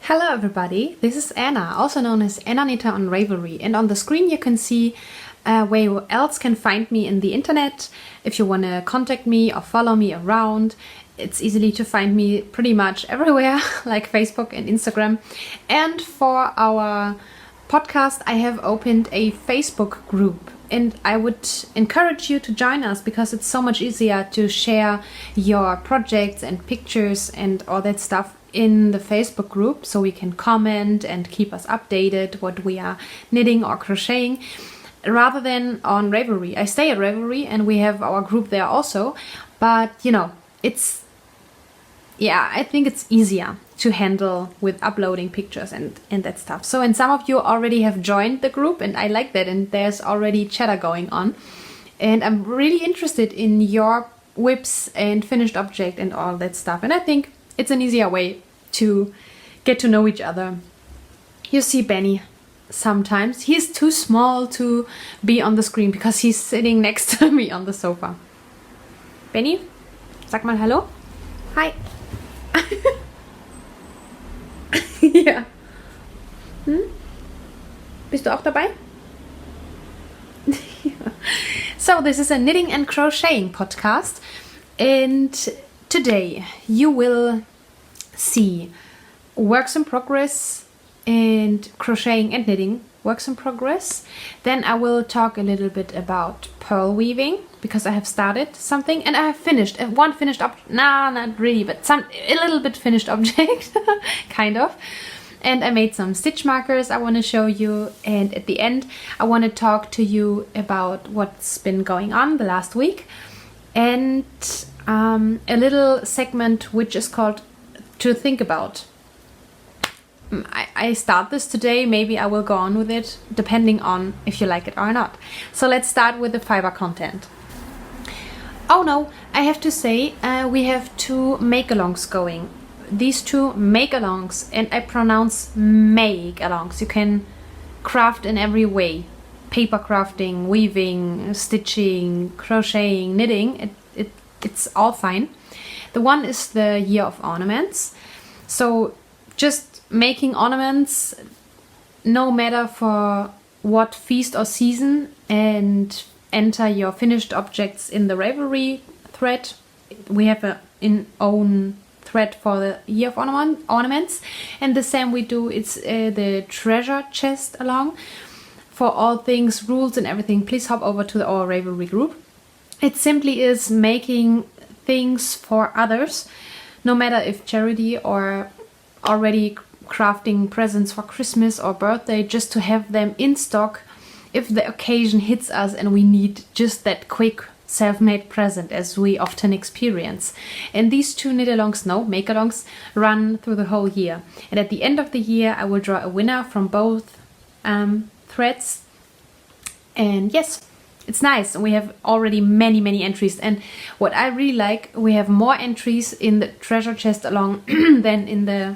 Hello everybody, this is Anna, also known as Anna-Nita on Ravelry, and on the screen you can see where you else can find me in the internet. If you want to contact me or follow me around, it's easily to find me pretty much everywhere, like Facebook and Instagram. And for our podcast I have opened a Facebook group, and I would encourage you to join us because it's so much easier to share your projects and pictures and all that stuff in the Facebook group, so we can comment and keep us updated what we are knitting or crocheting, rather than on Ravelry. I stay at Ravelry and we have our group there also, but you know, I think it's easier to handle with uploading pictures and that stuff. So, and some of you already have joined the group, and I like that, and there's already chatter going on, and I'm really interested in your whips and finished object and all that stuff, and I think it's an easier way to get to know each other. You see Benny sometimes. He's too small to be on the screen because he's sitting next to me on the sofa. Benny, sag mal hallo. Hi. Ja. Bist du auch dabei? So this is a knitting and crocheting podcast, and today you will see works in progress and crocheting and knitting works in progress. Then I will talk a little bit about purl weaving because I have started something and I have finished one finished object. Nah, not really, but a little bit finished object, kind of. And I made some stitch markers I want to show you, and at the end I want to talk to you about what's been going on the last week, and a little segment which is called To Think About. I start this today, maybe I will go on with it depending on if you like it or not. So let's start with the fiber content. Oh no, I have to say we have two make-alongs going. These two make-alongs, and I pronounce make-alongs. You can craft in every way. Paper crafting, weaving, stitching, crocheting, knitting, it's all fine. The one is the Year of Ornaments. So just making ornaments no matter for what feast or season, and enter your finished objects in the Ravelry thread. We have an own thread for the Year of Ornaments, and the same we do, it's the treasure chest along. For all things, rules and everything, please hop over to our Ravelry group. It simply is making things for others, no matter if charity or already crafting presents for Christmas or birthday, just to have them in stock if the occasion hits us and we need just that quick self-made present, as we often experience. And these two make-alongs run through the whole year, and at the end of the year I will draw a winner from both threads. And yes, it's nice. We have already many entries, and what I really like, we have more entries in the treasure chest along than in the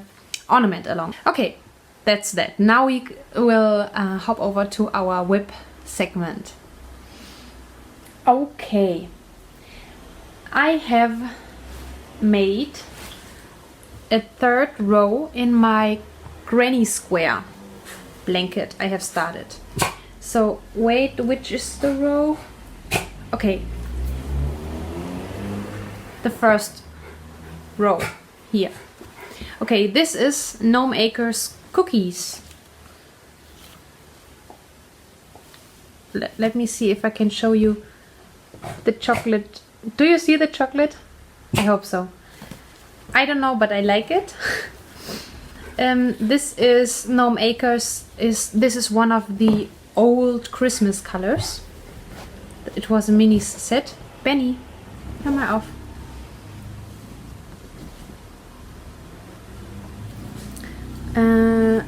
ornament along. Okay, that's that. Now we will hop over to our whip segment. Okay, I have made a third row in my granny square blanket I have started. So wait, which is the row? Okay, the first row here. Okay, this is Gnome Acres cookies. Let me see if I can show you the chocolate. Do you see the chocolate? I hope so. I don't know, but I like it. This is Gnome Acres. This is one of the old Christmas colors. It was a mini set. Benny, hör mal auf.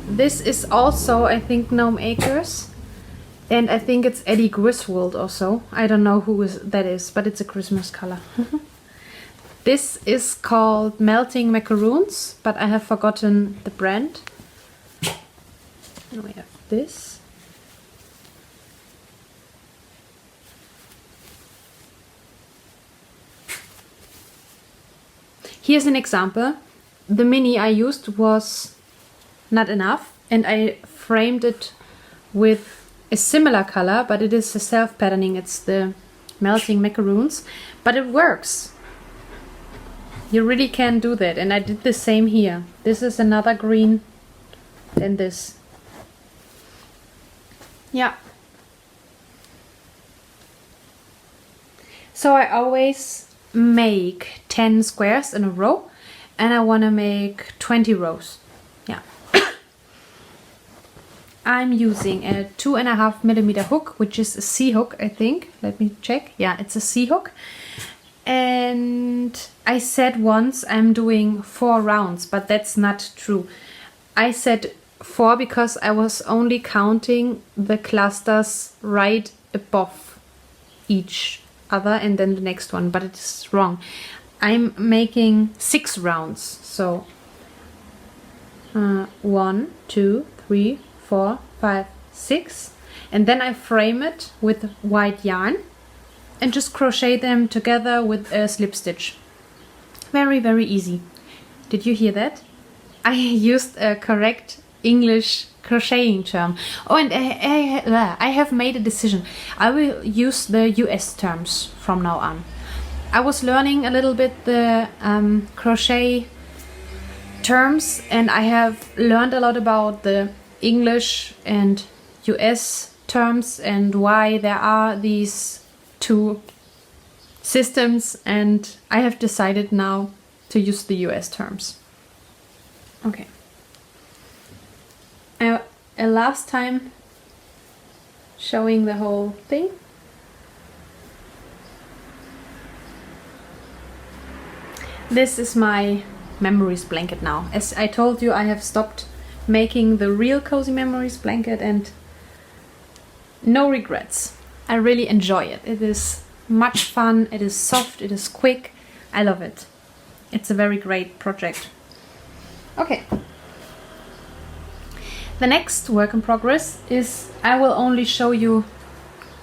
This is also, I think, Gnome Acres, and I think it's Eddie Griswold also. I don't know that is, but it's a Christmas color. This is called Melting Macaroons, but I have forgotten the brand. And we have this. Here's an example. The mini I used was not enough, and I framed it with a similar color, but it is a self-patterning. It's the melting macaroons, but it works. You really can do that, and I did the same here. This is another green than this. Yeah. So I always make 10 squares in a row, and I want to make 20 rows. Yeah. I'm using a 2.5mm hook, which is a C hook, I think. Let me check. Yeah, it's a C hook. And I said once I'm doing 4 rounds, but that's not true. I said 4 because I was only counting the clusters right above each other and then the next one, but it is wrong. I'm making 6 rounds. So 1, 2, 3, 4, 5, 6, and then I frame it with white yarn and just crochet them together with a slip stitch. Very, very easy. Did you hear that? I used a correct English crocheting term. Oh, and I have made a decision. I will use the US terms from now on. I was learning a little bit the crochet terms, and I have learned a lot about the English and US terms and why there are these 2 systems, and I have decided now to use the US terms. Okay. Last time showing the whole thing. This is my memories blanket now. As I told you, I have stopped making the real Cozy Memories blanket, and no regrets. I really enjoy it. It is much fun, it is soft, it is quick. I love it. It's a very great project. Okay. The next work in progress is, I will only show you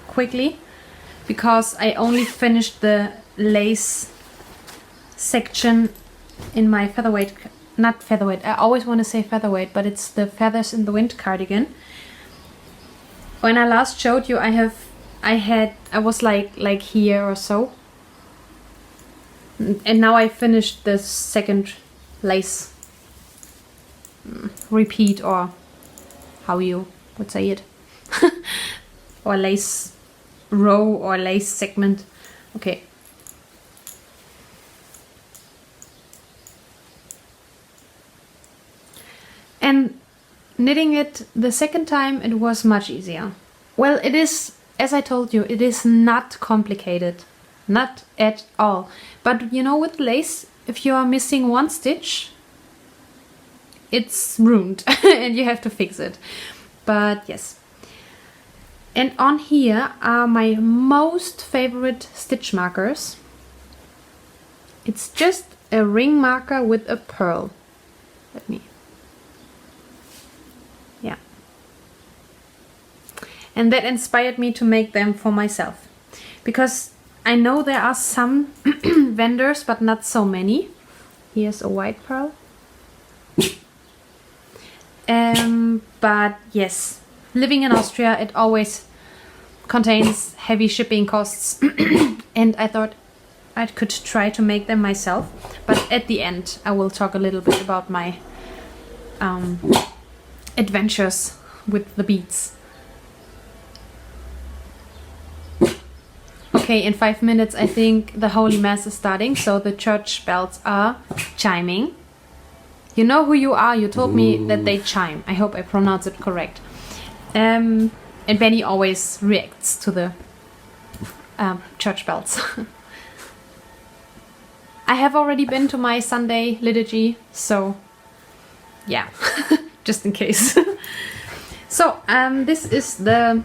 quickly because I only finished the lace section in my featherweight, not featherweight, I always want to say featherweight, but it's the Feathers in the Wind cardigan. When I last showed you, I was like here or so, and now I finished the second lace repeat, or how you would say it, or lace row or lace segment. Okay. And knitting it the second time, it was much easier. Well, it is, as I told you, it is not complicated. Not at all. But you know, with lace, if you are missing one stitch, it's ruined and you have to fix it. But yes. And on here are my most favorite stitch markers. It's just a ring marker with a pearl. Let me. Yeah. And that inspired me to make them for myself. Because I know there are some vendors, but not so many. Here's a white pearl. But yes, living in Austria, it always contains heavy shipping costs. And I thought I could try to make them myself. But at the end, I will talk a little bit about my adventures with the beads. Okay, in 5 minutes, I think the Holy Mass is starting, so the church bells are chiming. You know who you are, you told me that they chime. I hope I pronounce it correct. And Benny always reacts to the church bells. I have already been to my Sunday liturgy, so yeah, just in case. So, this is the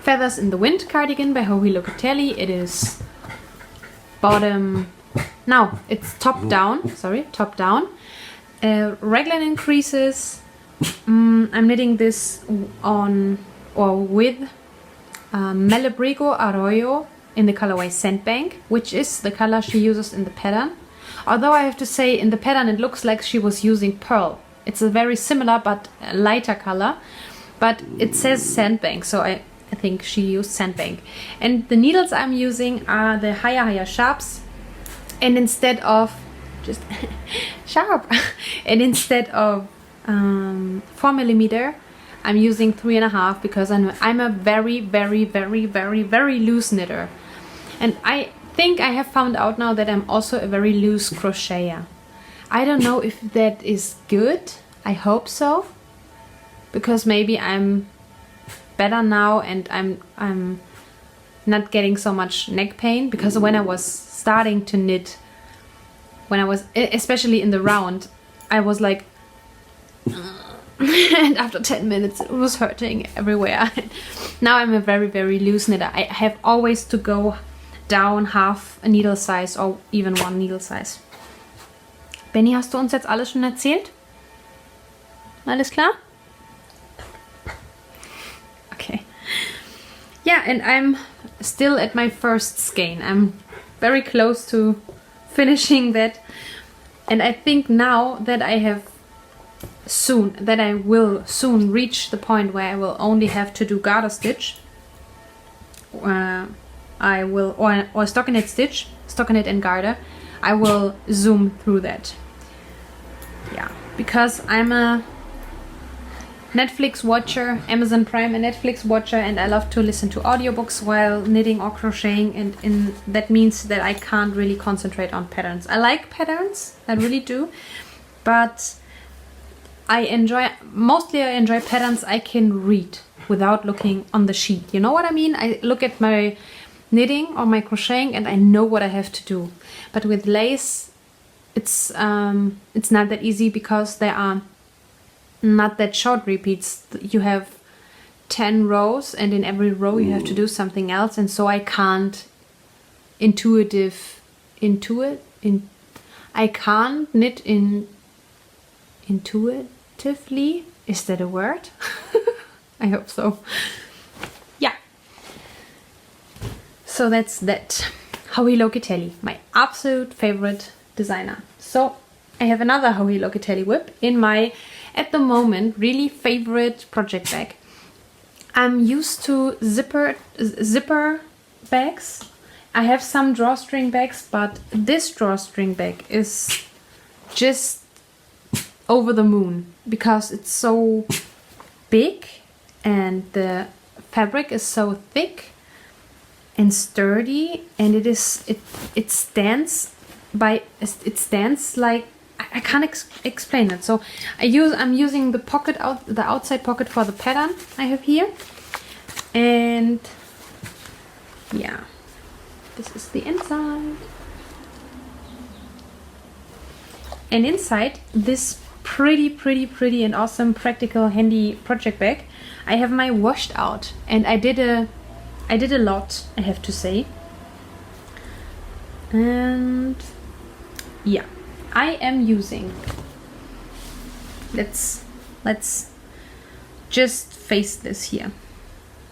Feathers in the Wind cardigan by Joji Locatelli. It is bottom, now it's top down, top down. Raglan increases. I'm knitting this on or with Malabrigo Arroyo in the colorway Sandbank, which is the color she uses in the pattern. Although I have to say, in the pattern it looks like she was using pearl, It's a very similar but a lighter color, but it says Sandbank, so I think she used Sandbank. And the needles I'm using are the Haya Sharps, and instead of just sharp, and instead of 4mm, I'm using 3.5 because I'm a very loose knitter, and I think I have found out now that I'm also a very loose crocheter. I don't know if that is good. I hope so, because maybe I'm better now and I'm not getting so much neck pain, because when I was starting to knit, when I was especially in the round, I was like and after 10 minutes it was hurting everywhere. Now I'm a very loose knitter. I have always to go down half a needle size or even 1 needle size. Benny, hast du uns jetzt alles schon erzählt? Alles klar? Okay. Yeah, and I'm still at my first skein. I'm very close to finishing that. And I think now that I will soon reach the point where I will only have to do garter stitch. I will, or stockinette stitch, stockinette and garter. I will zoom through that. Yeah, because I'm a Netflix watcher, Amazon Prime and Netflix watcher, and I love to listen to audiobooks while knitting or crocheting, and that means that I can't really concentrate on patterns. I like patterns, I really do, but I enjoy patterns I can read without looking on the sheet. You know what I mean? I look at my knitting or my crocheting and I know what I have to do. But with lace, it's not that easy, because there are not that short repeats. You have 10 rows, and in every row you have to do something else, and so I can't I can't knit intuitively. Is that a word? I hope so. Yeah. So that's that. Joey Locatelli, my absolute favorite designer. So I have another Joey Locatelli whip in my, at the moment, really favorite project bag. I'm used to zipper bags. I have some drawstring bags, but this drawstring bag is just over the moon, because it's so big and the fabric is so thick and sturdy, and it stands like, I can't explain it. So I'm using the pocket the outside pocket for the pattern I have here, and yeah, this is the inside. And inside this pretty and awesome, practical, handy project bag, I have my washed out, and I did a lot, I have to say. And yeah, I am using, let's just face this here.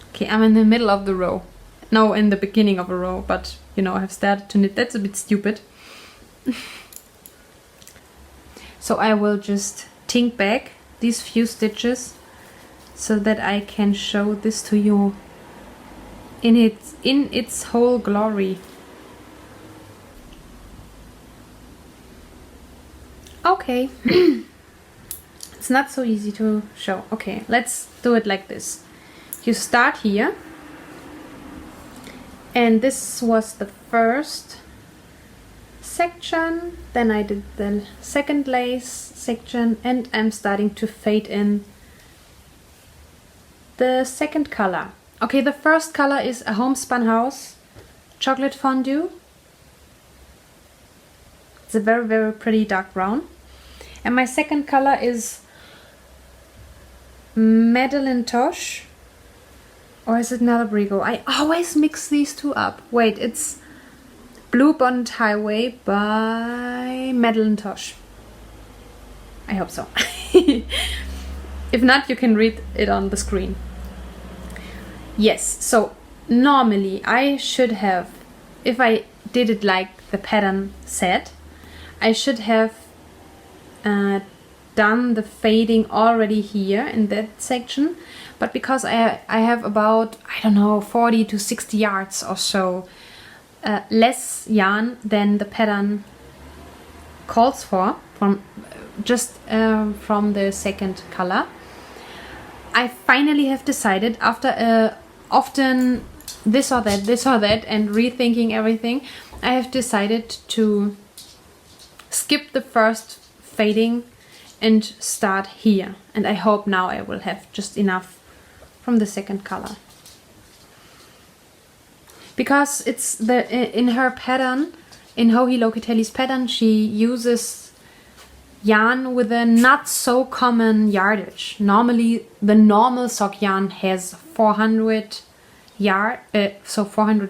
Okay, I'm in the middle of the row. No, in the beginning of a row, but you know, I have started to knit. That's a bit stupid. So I will just tink back these few stitches so that I can show this to you in its whole glory. Okay. It's not so easy to show. Okay, let's do it like this. You start here, and this was the first section, then I did the second lace section, and I'm starting to fade in the second color. Okay, the first color is a Homespun House chocolate fondue. It's a very pretty dark brown. And my second color is Madeleine Tosh, or is it Malabrigo? I always mix these two up. Wait, it's Blue Bond Highway by Madeleine Tosh. I hope so. If not, you can read it on the screen. Yes, so normally I should have, if I did it like the pattern said, I should have done the fading already here in that section, but because I have about, I don't know, 40 to 60 yards or so less yarn than the pattern calls for from from the second color, I finally have decided, after often this or that and rethinking everything, I have decided to skip the first fading and start here, and I hope now I will have just enough from the second color, because it's in her pattern, in Joji Locatelli's pattern, she uses yarn with a not so common yardage. Normally the normal sock yarn has 400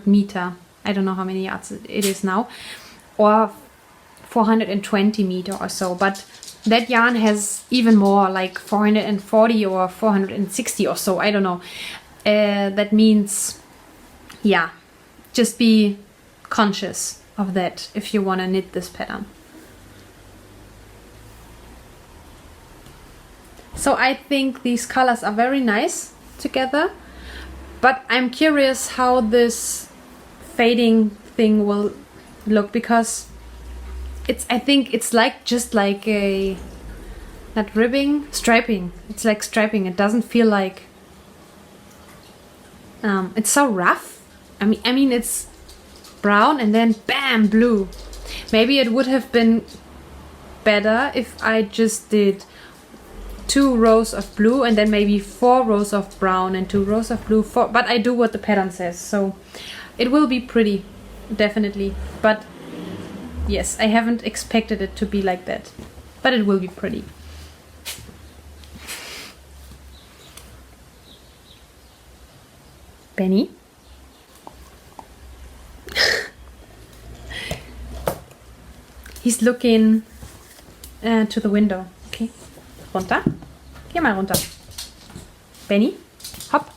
meter, I don't know how many yards it is now, or 420 meter or so, but that yarn has even more, like 440 or 460 or so, I don't know. That means, yeah, just be conscious of that if you want to knit this pattern. So I think these colors are very nice together, but I'm curious how this fading thing will look, because I think it's like just like a, not ribbing, striping. It's like striping. It doesn't feel like it's so rough. I mean it's brown and then bam, blue. Maybe it would have been better if I just did 2 rows of blue and then maybe 4 rows of brown and 2 rows of blue. But I do what the pattern says, so it will be pretty, definitely. But yes, I haven't expected it to be like that, but it will be pretty. Benny? He's looking to the window. Okay, runter. Geh mal runter. Benny, hopp.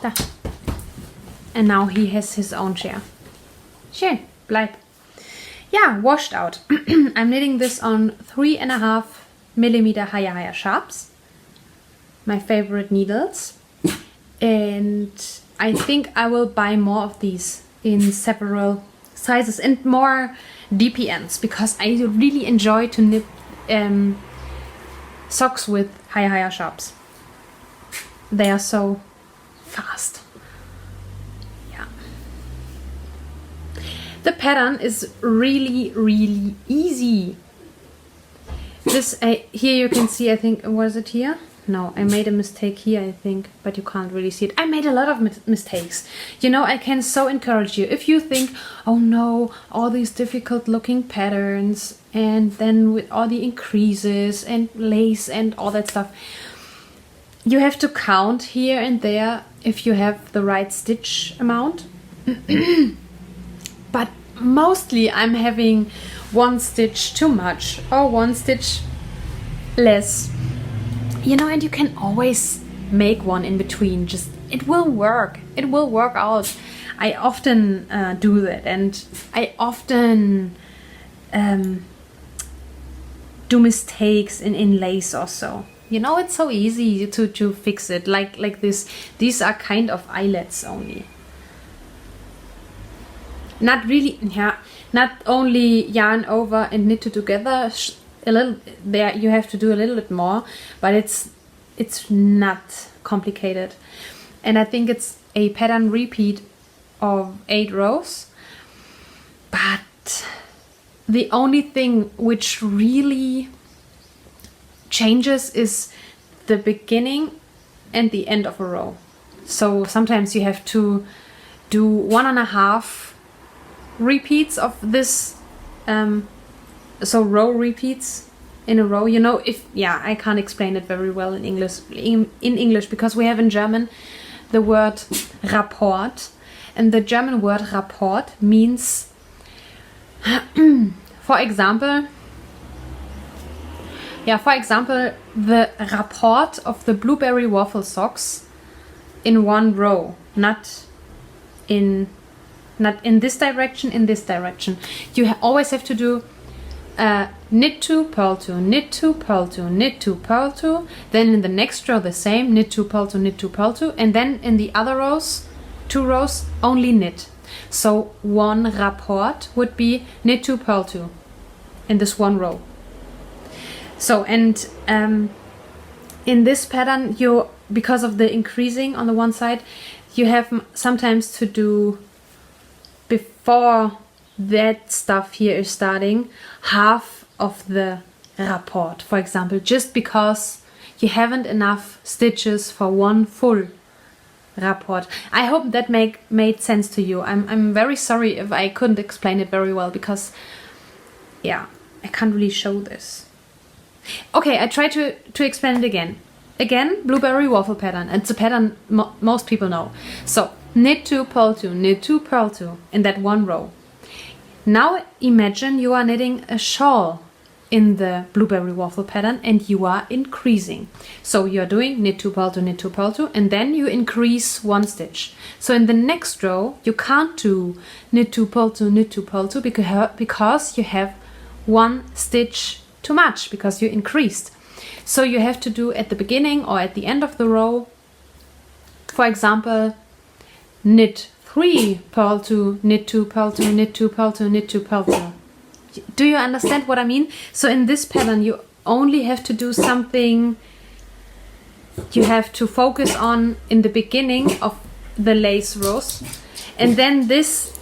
Da. And now he has his own chair. Schön, bleib. Yeah, washed out. I'm knitting this on 3.5 millimeter higher sharps. My favorite needles. And I think I will buy more of these in several sizes and more DPNs, because I really enjoy to knit socks with higher sharps. They are so fast. Yeah. The pattern is really, really easy. This here you can see, I think, was it here? No, I made a mistake here, I think, but you can't really see it. I made a lot of mistakes. You know, I can so encourage you. If you think, oh no, all these difficult looking patterns, and then with all the increases and lace and all that stuff, you have to count here and there if you have the right stitch amount. But mostly I'm having 1 stitch too much or 1 stitch less. You know, and you can always make one in between. Just, it will work. It will work out. I often do that, and I often do mistakes in lace or so. You know, it's so easy to fix it. Like this. These are kind of eyelets only. Not really, yeah. Not only yarn over and knit it together. A little there, you have to do a little bit more, but it's not complicated. And I think it's a pattern repeat of 8 rows. But the only thing which really changes is the beginning and the end of a row. So sometimes you have to do 1.5 repeats of this, so row repeats in a row. You know, I can't explain it very well in English because we have in German the word Rapport, and the German word Rapport means for example, the rapport of the blueberry waffle socks in 1 row, not in this direction, in this direction. You always have to do knit 2, purl 2, knit 2, purl 2, knit 2, purl 2. Then in the next row the same, knit 2, purl 2, knit 2, purl 2. And then in the other rows, 2 rows, only knit. So one rapport would be knit 2, purl 2 in this one row. So, and in this pattern, you, because of the increasing on the one side, you have sometimes to do, before that stuff here is starting, half of the rapport, for example, just because you haven't enough stitches for one full rapport. I hope that made sense to you. I'm very sorry if I couldn't explain it very well, because yeah, I can't really show this. Okay, I try to explain it again. Again, blueberry waffle pattern. It's a pattern most people know. So knit 2, purl 2, knit 2, purl 2 in that one row. Now imagine you are knitting a shawl in the blueberry waffle pattern and you are increasing. So you are doing knit 2, purl 2, knit 2, purl 2, and then you increase one stitch. So in the next row you can't do knit 2, purl 2, knit 2, purl 2 because you have one stitch too much, because you increased. So you have to do at the beginning or at the end of the row, for example, knit 3, purl 2, knit 2, purl 2, knit 2, purl 2, knit 2, purl 2. Do you understand what I mean? So in this pattern you only have to do something you have to focus on in the beginning of the lace rows, and then this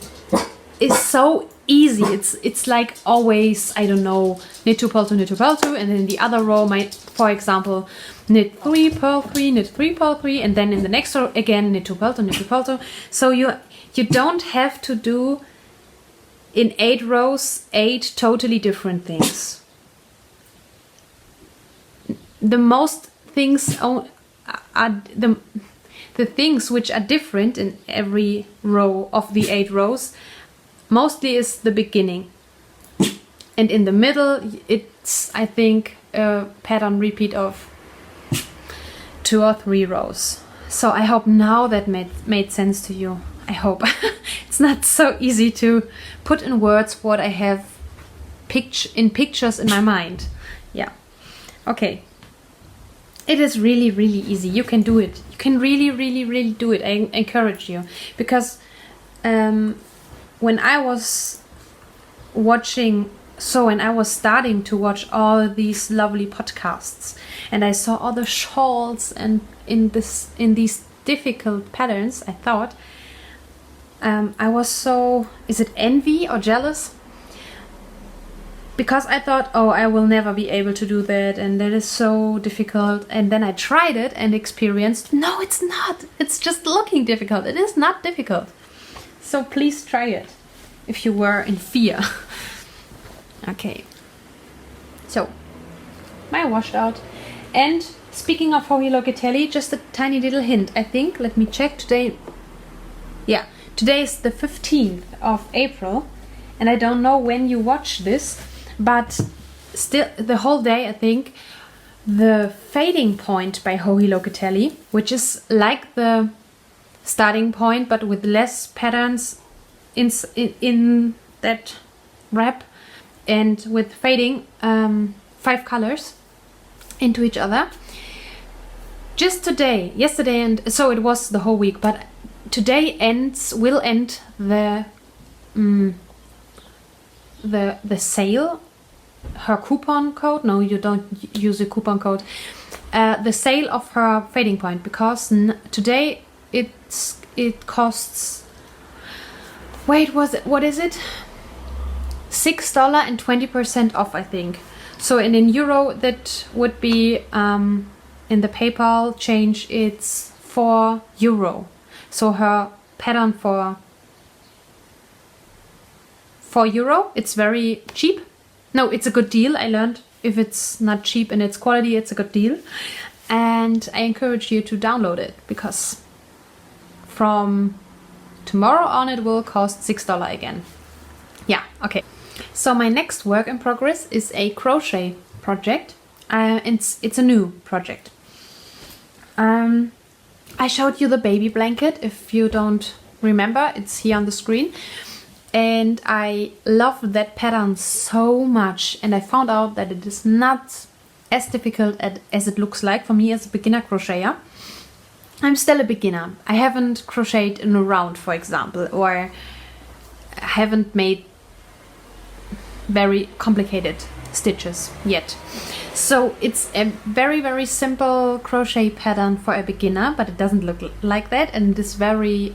is so easy. It's like always, I don't know, knit 2, purl 2, knit 2, purl 2, and then the other row might, for example, knit 3, purl 3, knit 3, purl 3, and then in the next row again knit 2, purl 2, knit 2, purl 2. So you don't have to do in 8 rows 8 totally different things. The most things are the things which are different in every row of the 8 rows mostly is the beginning, and in the middle it's, I think, a pattern repeat of 2 or 3 rows. So I hope now that made sense to you. I hope. It's not so easy to put in words what I have in pictures in my mind. Yeah. Okay. It is really, really easy. You can do it. You can really, really, really do it. I encourage you, because when I was starting to watch all these lovely podcasts, and I saw all the shawls and in these difficult patterns, I thought I was so, is it envy or jealous? Because I thought, oh, I will never be able to do that, and that is so difficult. And then I tried it and experienced, no, it's not. It's just looking difficult. It is not difficult. So please try it if you were in fear. Okay. So, my washed out. And speaking of Joji Locatelli, just a tiny little hint. I think, let me check today. Yeah, today is the 15th of April. And I don't know when you watch this, but still the whole day, I think, the fading point by Joji Locatelli, which is like the starting point but with less patterns in that wrap, and with fading 5 colors into each other. Just today, yesterday, and so it was the whole week, but today will end the sale, her coupon code. No, you don't use a coupon code. The sale of her fading point, because today it costs, wait, what is it? $6 and 20% off, I think. So in euro that would be in the PayPal change, it's €4. So her pattern for €4, it's very cheap. No, it's a good deal. I learned if it's not cheap in its quality, it's a good deal. And I encourage you to download it, because from tomorrow on it will cost $6 again. Yeah, okay. So my next work in progress is a crochet project. It's a new project. I showed you the baby blanket. If you don't remember, it's here on the screen. and I love that pattern so much, and I found out that it is not as difficult as it looks like for me as a beginner crocheter. I'm still a beginner. I haven't crocheted in a round, for example, or haven't made very complicated stitches yet. So it's a very, very simple crochet pattern for a beginner, but it doesn't look like that, and it is very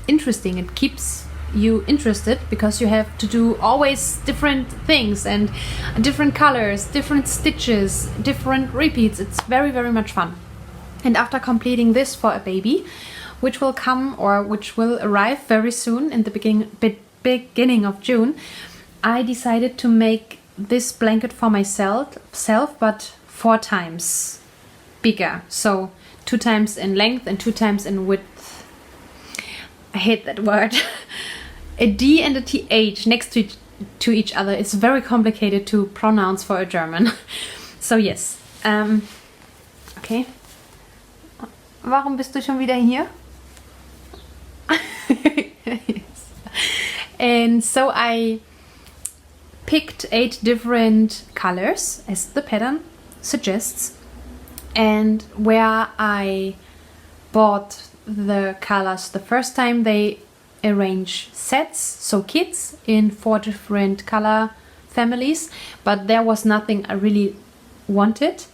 interesting. It keeps you interested because you have to do always different things and different colors, different stitches, different repeats. It's very, very much fun. And after completing this for a baby, which will come or which will arrive very soon in the beginning of June, I decided to make this blanket for myself, but 4 times bigger. So 2 times in length and 2 times in width. I hate that word. A D and a TH next to each other is very complicated to pronounce for a German. So yes. Okay. Warum bist du schon wieder hier? Yes. And so I picked 8 different colors as the pattern suggests, and where I bought the colors the first time, they arrange sets, so kits in 4 different color families, but there was nothing I really wanted.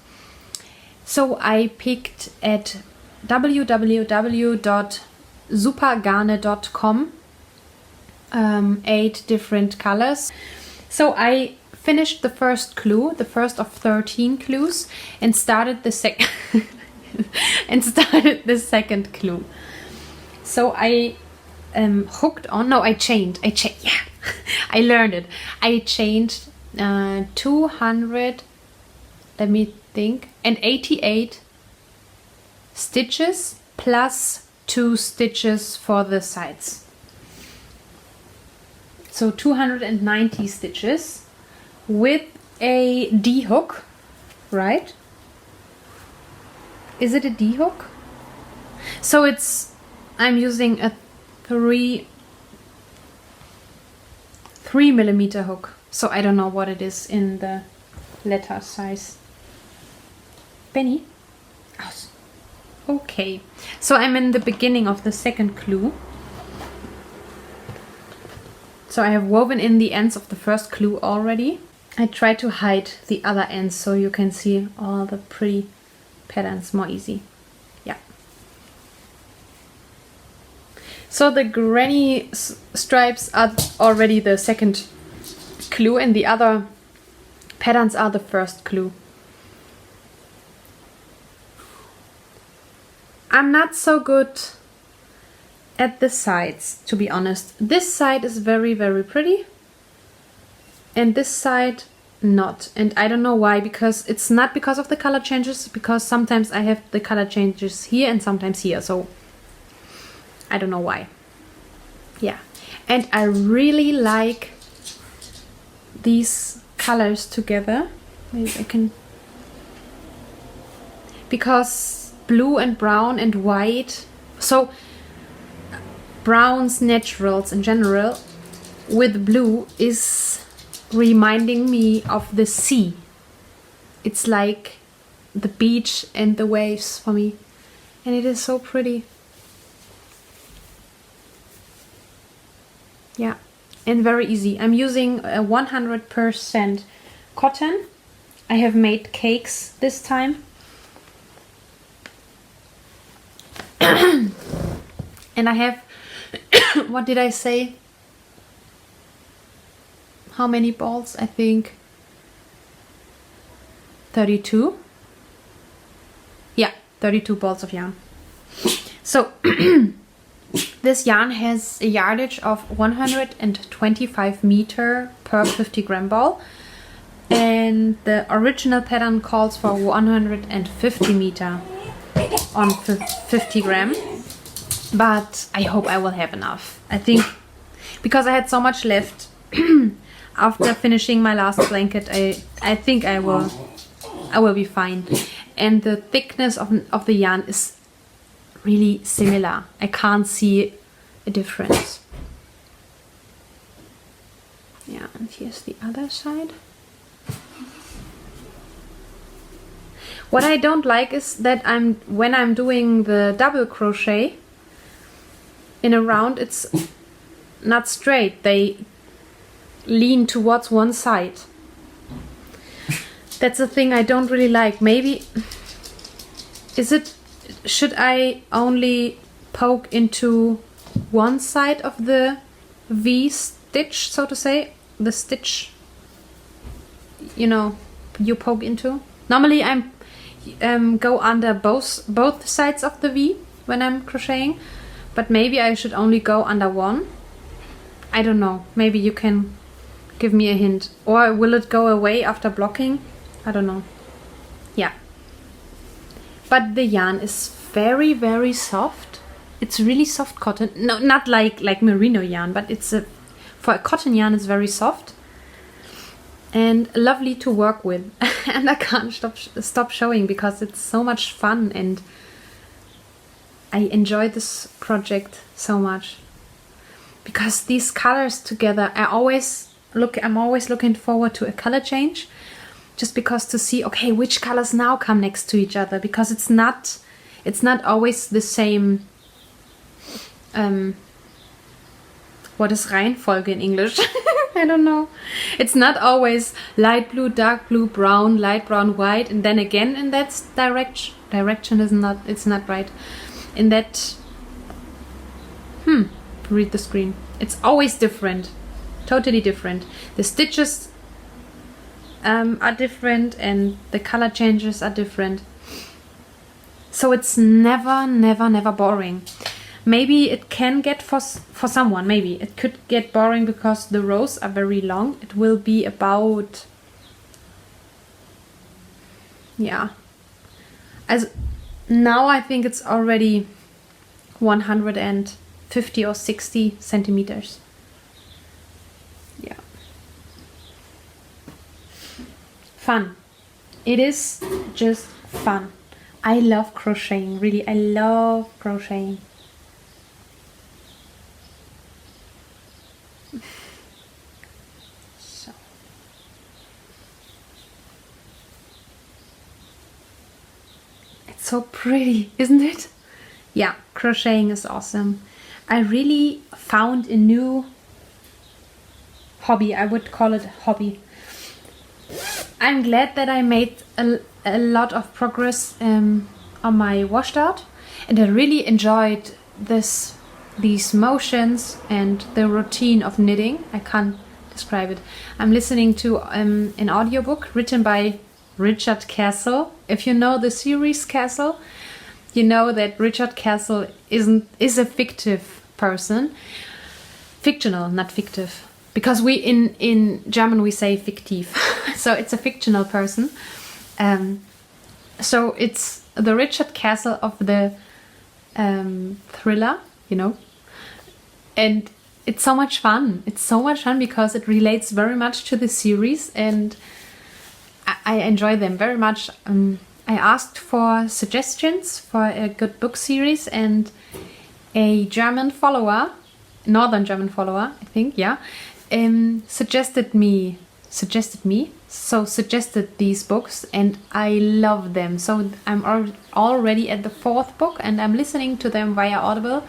So I picked at www.supergarne.com 8 different colors. So I finished the first clue, the first of 13 clues, and started the second clue. So I hooked on, no, I chained, yeah, I learned it. I chained 200, let me think, and 88 stitches plus 2 stitches for the sides. So 290 stitches with a D hook, right? Is it a D hook? So I'm using a 3 millimeter hook. So I don't know what it is in the letter size. Benny? Oh, okay. So I'm in the beginning of the second clue. So I have woven in the ends of the first clue already. I try to hide the other ends so you can see all the pretty patterns more easy. Yeah. So the granny stripes are already the second clue, and the other patterns are the first clue. I'm not so good at the sides, to be honest. This side is very, very pretty, and this side not. And I don't know why, because it's not because of the color changes, because sometimes I have the color changes here and sometimes here, so I don't know why. Yeah, and I really like these colors together. Maybe I can, because blue and brown and white, so browns, naturals in general, with blue is reminding me of the sea. It's like the beach and the waves for me, and it is so pretty. Yeah, and very easy. I'm using 100% cotton. I have made cakes this time. And I have, what did I say? How many balls? I think 32. Yeah, 32 balls of yarn. So this yarn has a yardage of 125 meter per 50 gram ball, and the original pattern calls for 150 meter on 50 gram, but I hope I will have enough. I think because I had so much left after finishing my last blanket, I think I will be fine. And the thickness of the yarn is really similar. I can't see a difference. Yeah, and here's the other side. What I don't like is that when I'm doing the double crochet in a round, it's not straight. They lean towards one side. That's a thing I don't really like. Maybe should I only poke into one side of the V stitch, so to say, the stitch, you poke into? Normally I'm go under both sides of the V when I'm crocheting, but maybe I should only go under one. I don't know. Maybe you can give me a hint. Or will it go away after blocking? I don't know. Yeah. But the yarn is very, very soft. It's really soft cotton. No, not like merino yarn, but for a cotton yarn it's very soft and lovely to work with. And I can't stop showing because it's so much fun and I enjoy this project so much. Because these colors together, I'm always looking forward to a color change, just because to see, okay, which colors now come next to each other, because it's not always the same. What is Reihenfolge in English? I don't know. It's not always light blue, dark blue, brown, light brown, white, and then again in that direction. Direction is not. It's not right. In that. Read the screen. It's always different. Totally different. The stitches are different and the color changes are different. So it's never boring. Maybe it can get for someone, maybe it could get boring because the rows are very long. It will be about, yeah, as now I think it's already 150 or 60 centimeters. Yeah. Fun. It is just fun. I love crocheting, really. I love crocheting. So. It's so pretty, isn't it? Yeah, crocheting is awesome. I really found a new hobby. I would call it a hobby. I'm glad that I made a lot of progress on my washed out, and I really enjoyed these motions and the routine of knitting. I can't describe it. I'm listening to an audiobook written by Richard Castle. If you know the series Castle, you know that Richard Castle is a fictive person. Fictional, not fictive. Because we in German we say fiktiv. So it's a fictional person. So it's the Richard Castle of the thriller, and it's so much fun. It's so much fun because it relates very much to the series, and I enjoy them very much. I asked for suggestions for a good book series, and a German follower, Northern German follower, I think, yeah, suggested these books, and I love them. So I'm already at the 4th book and I'm listening to them via Audible.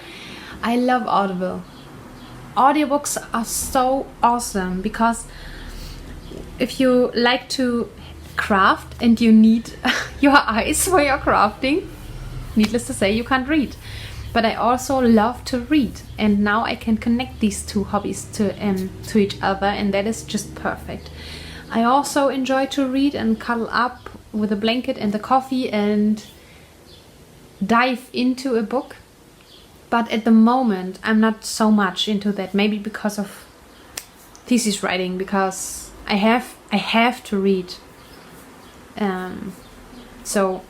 I love Audible. Audiobooks are so awesome because if you like to craft and you need your eyes for your crafting, needless to say, you can't read. But I also love to read, and now I can connect these two hobbies to each other, and that is just perfect. I also enjoy to read and cuddle up with a blanket and the coffee and dive into a book. But at the moment, I'm not so much into that. Maybe because of thesis writing, because I have to read. So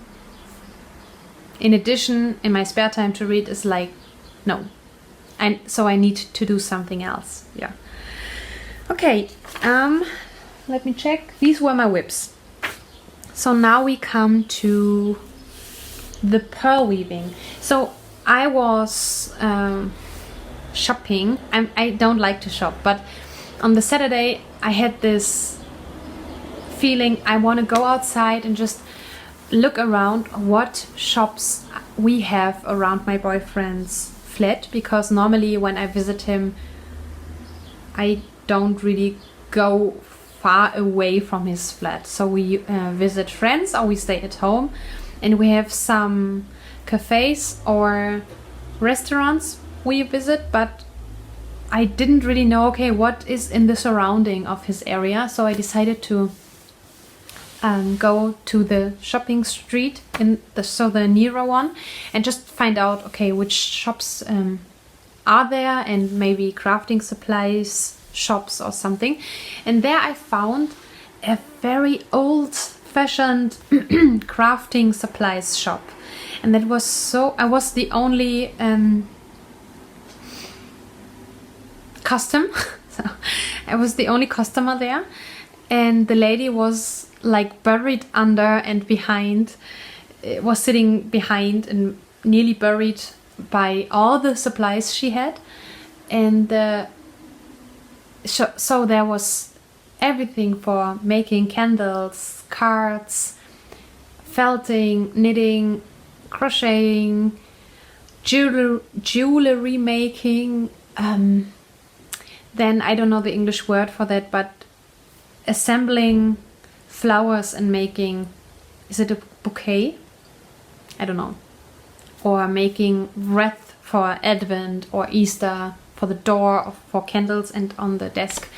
in addition, in my spare time to read is like, no. So I need to do something else. Yeah. Okay. Let me check. These were my whips. So now we come to the pearl weaving. So I was shopping. I don't like to shop, but on the Saturday I had this feeling I want to go outside and just look around what shops we have around my boyfriend's flat, because normally when I visit him I don't really go far away from his flat. So we visit friends or we stay at home, and we have some cafes or restaurants we visit, but I didn't really know, okay, what is in the surrounding of his area. So I decided to go to the shopping street in the nearer one, and just find out, okay, which shops are there, and maybe crafting supplies shops or something. And there I found a very old-fashioned crafting supplies shop, and that was so, I was the only so I was the only customer there, and the lady was like buried under and behind, was sitting behind and nearly buried by all the supplies she had. And so there was everything for making candles, cards, felting, knitting, crocheting, jewelry making, then I don't know the English word for that, but assembling flowers and making, is it a bouquet? I don't know. Or making wreath for Advent or Easter, for the door, for candles and on the desk.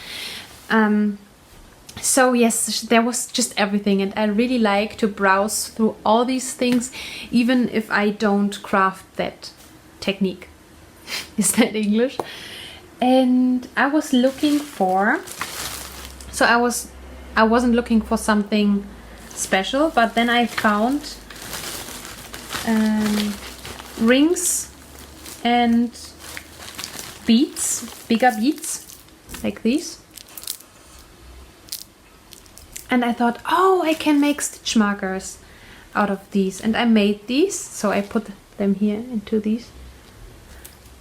So yes, there was just everything, and I really like to browse through all these things, even if I don't craft that technique. Is that English? And I was looking for, so I wasn't looking for something special, but then I found rings and beads, bigger beads like these. And I thought, oh, I can make stitch markers out of these. And I made these, so I put them here into these.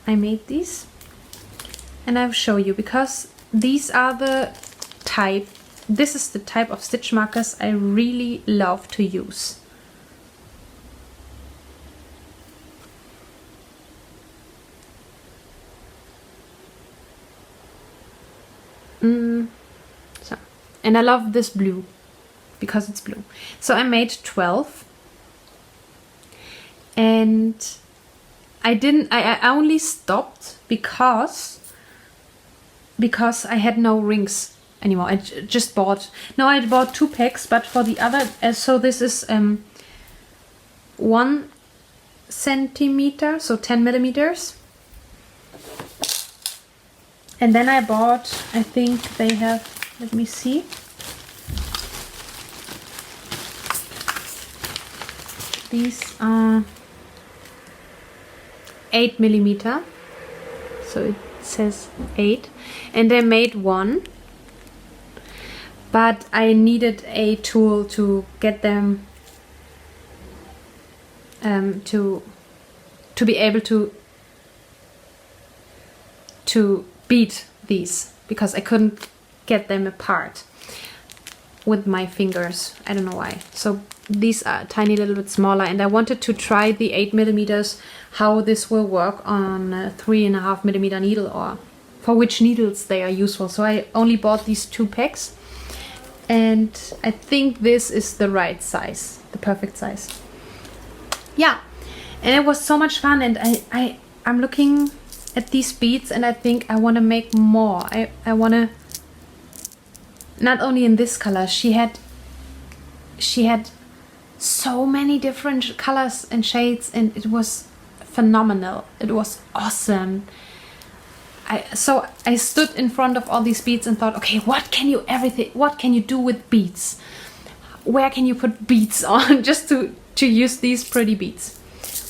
I made these, and I'll show you, because these are the type, this is the type of stitch markers I really love to use. So, and I love this blue because it's blue. So I made 12, and I only stopped because I had no rings anymore. I just bought, no, I bought 2 packs, but for the other, so this is 1 centimeter, so 10 millimeters. And then I bought, I think they have, let me see. These are 8 millimeter. So it says 8. And I made 1. But I needed a tool to get them to be able to beat these, because I couldn't get them apart with my fingers. I don't know why. So these are a tiny little bit smaller, and I wanted to try the 8 millimeters, how this will work on a 3.5 millimeter needle, or for which needles they are useful. So I only bought these 2 packs, and I think this is the right size, the perfect size. Yeah, and it was so much fun, and I'm looking at these beads, and I think I want to make more. I want to, not only in this color, she had so many different colors and shades, and it was phenomenal. It was awesome. So I stood in front of all these beads and thought, okay, what can you do with beads? Where can you put beads on just to use these pretty beads?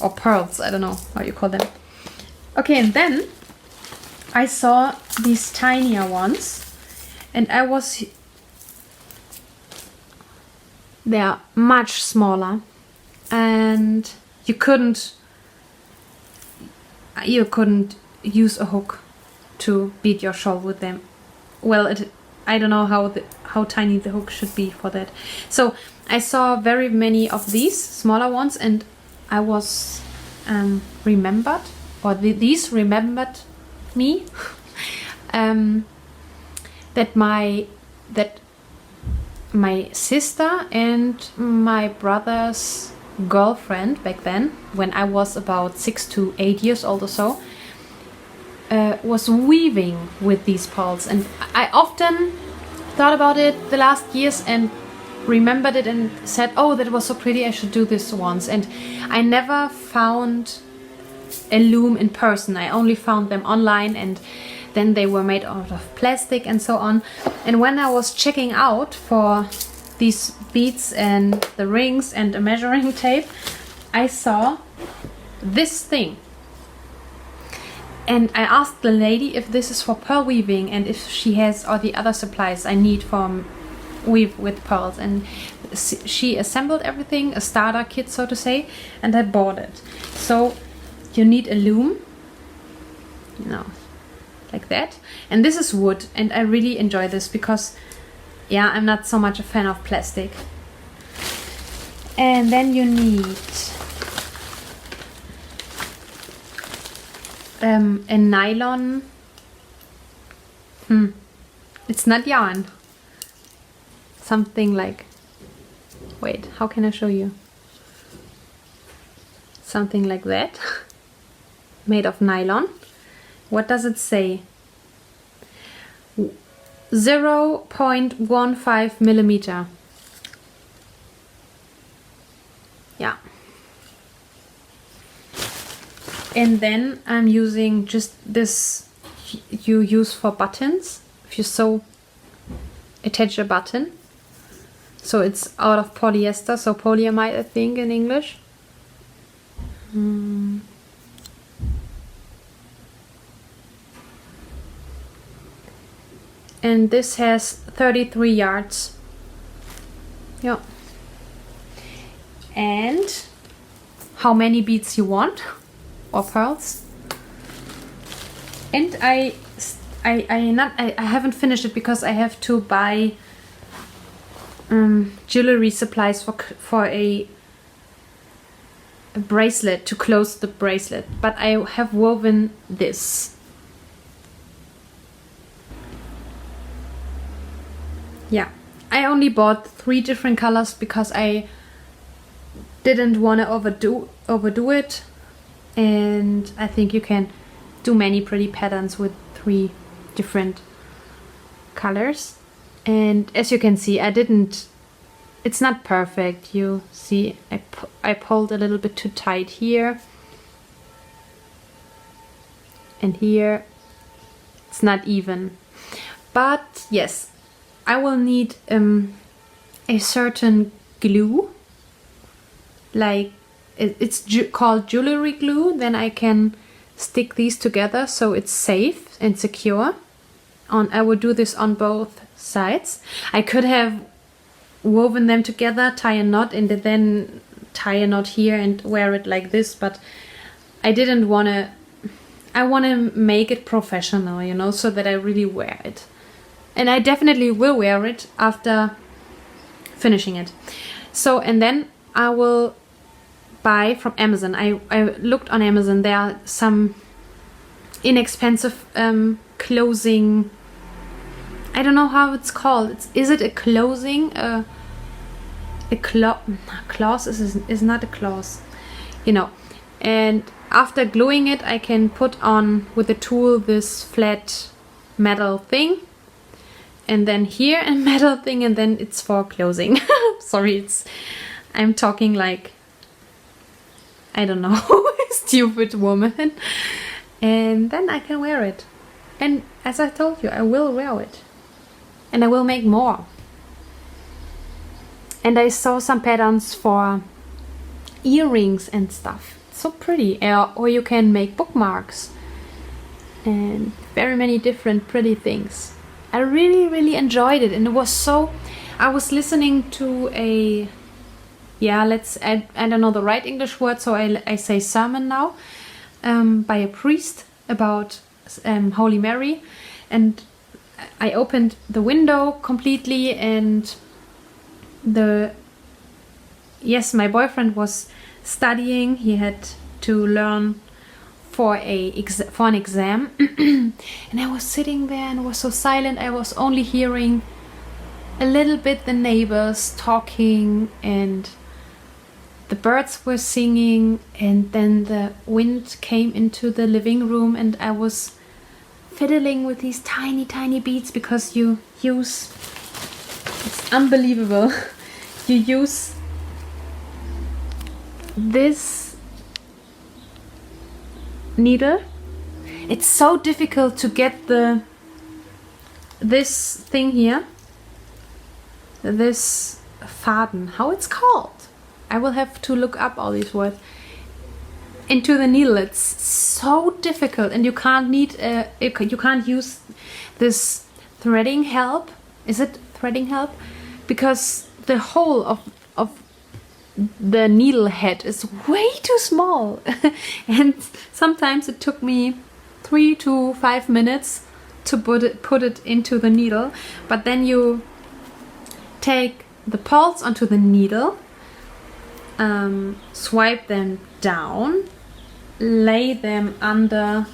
Or pearls, I don't know how you call them. Okay, and then I saw these tinier ones, and they're much smaller, and you couldn't use a hook to beat your shawl with them. well, I don't know how tiny the hook should be for that. So I saw very many of these smaller ones, and I was remembered, or these remembered me, that my sister and my brother's girlfriend back then, when I was about 6 to 8 years old or so, was weaving with these pearls. And I often thought about it the last years and remembered it and said, oh, that was so pretty, I should do this once. And I never found a loom in person. I only found them online, and then they were made out of plastic and so on. And when I was checking out for these beads and the rings and a measuring tape, I saw this thing. And I asked the lady if this is for pearl weaving and if she has all the other supplies I need for weave with pearls. And she assembled everything, a starter kit, so to say, and I bought it. So you need a loom, like that. And this is wood, and I really enjoy this because, yeah, I'm not so much a fan of plastic. And then you need a nylon. It's not yarn. Something like, wait, how can I show you? Something like that, made of nylon. What does it say? 0.15 millimeter. Yeah. And then I'm using just this you use for buttons. If you attach a button. So it's out of polyester, so polyamide, I think, in English. And this has 33 yards. Yeah. And how many beads you want, or pearls. And I haven't finished it because I have to buy jewelry supplies for a bracelet, to close the bracelet. But I have woven this. Yeah, I only bought 3 different colors because I didn't want to overdo it, and I think you can do many pretty patterns with 3 different colors. And as you can see, it's not perfect. You see, I pulled a little bit too tight here, and here it's not even. But yes, I will need a certain glue, like it's called jewelry glue. Then I can stick these together so it's safe and secure. I will do this on both sides. I could have woven them together, tie a knot, and then tie a knot here and wear it like this, but I didn't want to. I want to make it professional, so that I really wear it. And I definitely will wear it after finishing it. So, and then I will buy from Amazon. I looked on Amazon. There are some inexpensive closing. I don't know how it's called. Is it a closing? Cloth is not a cloth. And after gluing it, I can put on with a tool this flat metal thing. And then here a metal thing, and then it's for closing. Sorry, I'm talking like, I don't know, stupid woman. And then I can wear it. And as I told you, I will wear it. And I will make more. And I saw some patterns for earrings and stuff. It's so pretty. Or you can make bookmarks. And very many different pretty things. I really, really enjoyed it, and it was so. I was listening to I don't know the right English word, so I say sermon now, by a priest about Holy Mary, and I opened the window completely, and my boyfriend was studying. He had to learn for an exam, and I was sitting there and it was so silent. I was only hearing a little bit the neighbors talking, and the birds were singing, and then the wind came into the living room, and I was fiddling with these tiny beads, because it's unbelievable. You use this needle. It's so difficult to get this thing here, this Faden, how it's called. I will have to look up all these words. Into the needle. It's so difficult, and you can't use this threading help. Is it threading help? Because the hole of the needle head is way too small, and sometimes it took me 3 to 5 minutes to put it into the needle. But then you take the pearls onto the needle, swipe them down, lay them under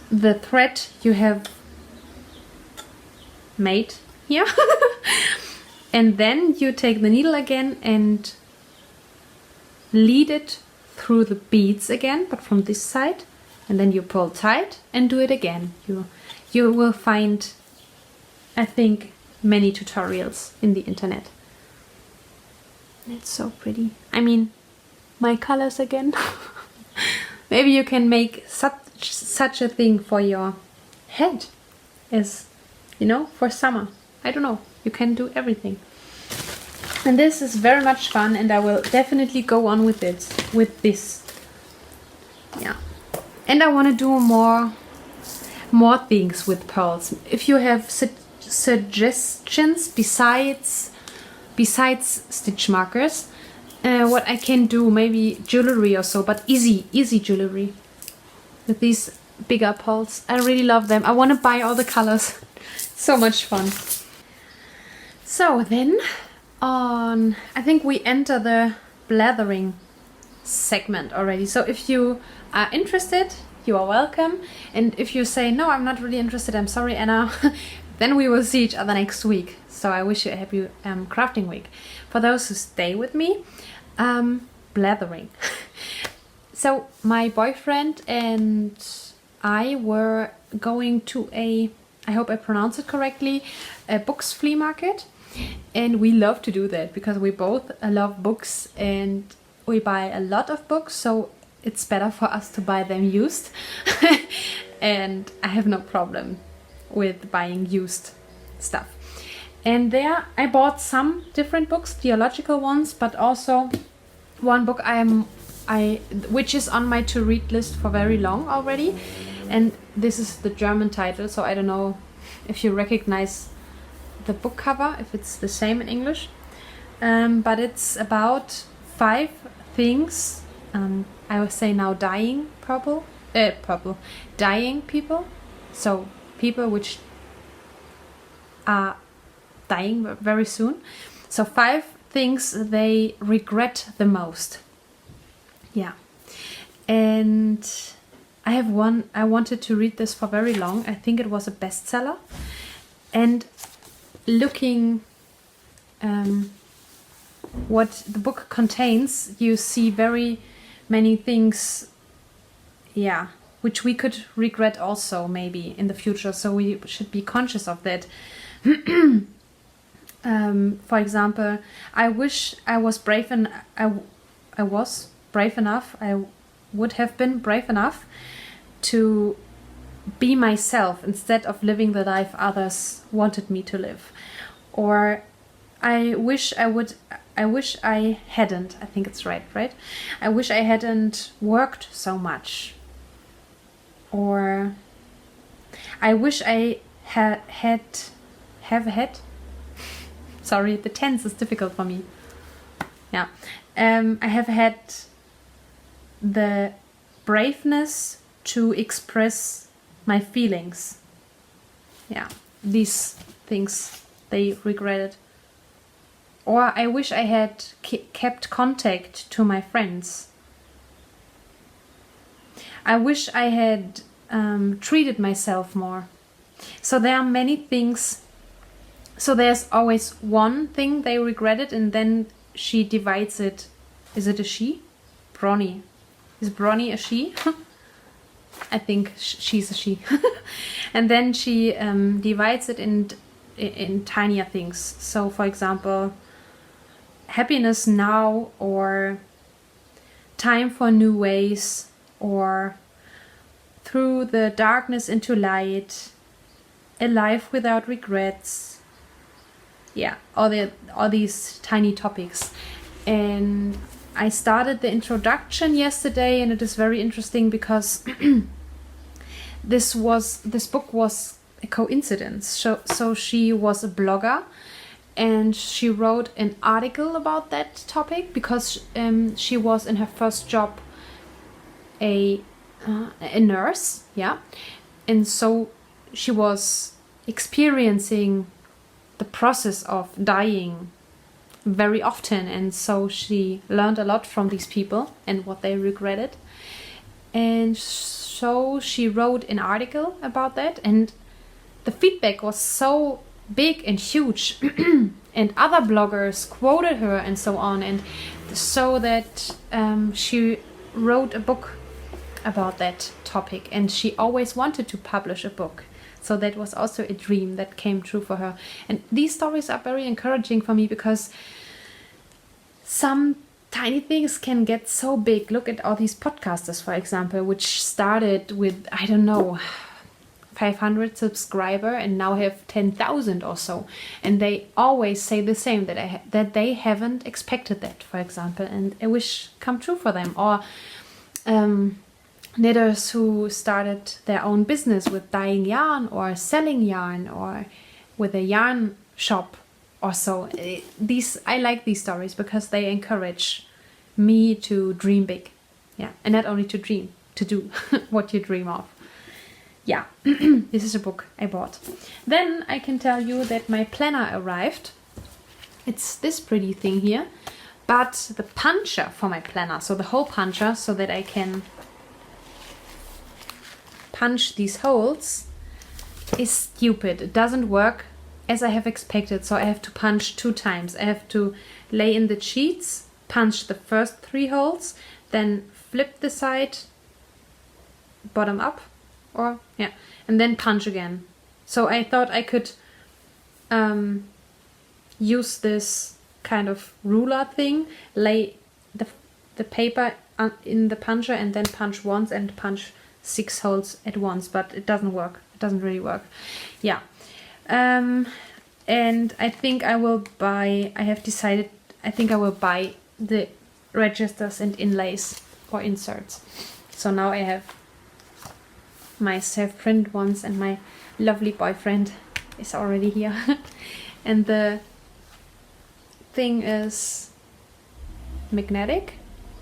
the thread you have made here, and then you take the needle again and lead it through the beads again, but from this side, and then you pull tight and do it again. You will find, I think, many tutorials in the internet. It's so pretty. I mean, my colors again. Maybe you can make such a thing for your head, as for summer. I don't know. You can do everything. And this is very much fun, and I will definitely go on with this. Yeah. And I want to do more things with pearls. If you have suggestions besides stitch markers, what I can do, maybe jewelry or so, but easy jewelry with these bigger pearls. I really love them. I want to buy all the colors. So much fun. So then I think we enter the blathering segment already. So if you are interested, you are welcome. And if you say, no, I'm not really interested, I'm sorry, Anna, then we will see each other next week. So I wish you a happy crafting week. For those who stay with me, blathering. So my boyfriend and I were going to I hope I pronounce it correctly, a books flea market. And we love to do that because we both love books and we buy a lot of books, so it's better for us to buy them used. And I have no problem with buying used stuff. And there I bought some different books, theological ones, but also one book which is on my to-read list for very long already. And this is the German title, so I don't know if you recognize the book cover, if it's the same in English. But it's about 5 things, I would say now dying dying people. So people which are dying very soon. So 5 things they regret the most. Yeah. And I have one, I wanted to read this for very long. I think it was a bestseller. And looking what the book contains, you see very many things, yeah, which we could regret also maybe in the future. So we should be conscious of that. For example, I wish I was brave and I was brave enough. I would have been brave enough to be myself instead of living the life others wanted me to live. Or I wish I hadn't, I think it's right? I wish I hadn't worked so much. Or I wish I have had, sorry, the tense is difficult for me. Yeah. I have had the braveness to express my feelings. Yeah. these things they regretted. Or I wish I had kept contact to my friends. I wish I had treated myself more. So there are many things. So there's always one thing they regretted, and then she divides it. Is it a she? Bronnie. Is Bronnie a she? I think she's a she. And then she divides it in tinier things. So for example, happiness now, or time for new ways, or through the darkness into light, a life without regrets. Yeah, all these tiny topics. And I started the introduction yesterday, and it is very interesting because this book was a coincidence. So she was a blogger, and she wrote an article about that topic because she was in her first job a nurse, yeah, and so she was experiencing the process of dying very often, and so she learned a lot from these people and what they regretted. And so she wrote an article about that, and the feedback was so big and huge and other bloggers quoted her and so on, and so that she wrote a book about that topic, and she always wanted to publish a book. So that was also a dream that came true for her. And these stories are very encouraging for me because some tiny things can get so big. Look at all these podcasters, for example, which started with, I don't know, 500 subscriber and now have 10,000 or so. And they always say the same, that they haven't expected that, for example. And I wish come true for them. Or knitters who started their own business with dyeing yarn or selling yarn or with a yarn shop or so. I like these stories because they encourage me to dream big. Yeah, and not only to dream, to do what you dream of. Yeah, this is a book I bought. Then I can tell you that my planner arrived. It's this pretty thing here, but the puncher for my planner, so the hole puncher, so that I can punch these holes, is stupid. It doesn't work as I have expected, so I have to punch 2 times. I have to lay in the sheets, punch the first 3 holes, then flip the side bottom up, or yeah, and then punch again. So I thought I could use this kind of ruler thing, lay the paper in the puncher and then punch once and punch 6 holes at once, but it doesn't work. It doesn't really work. Yeah. And I think I will buy the registers and inlays or inserts. So now I have my self-print ones, and my lovely boyfriend is already here. And the thing is magnetic.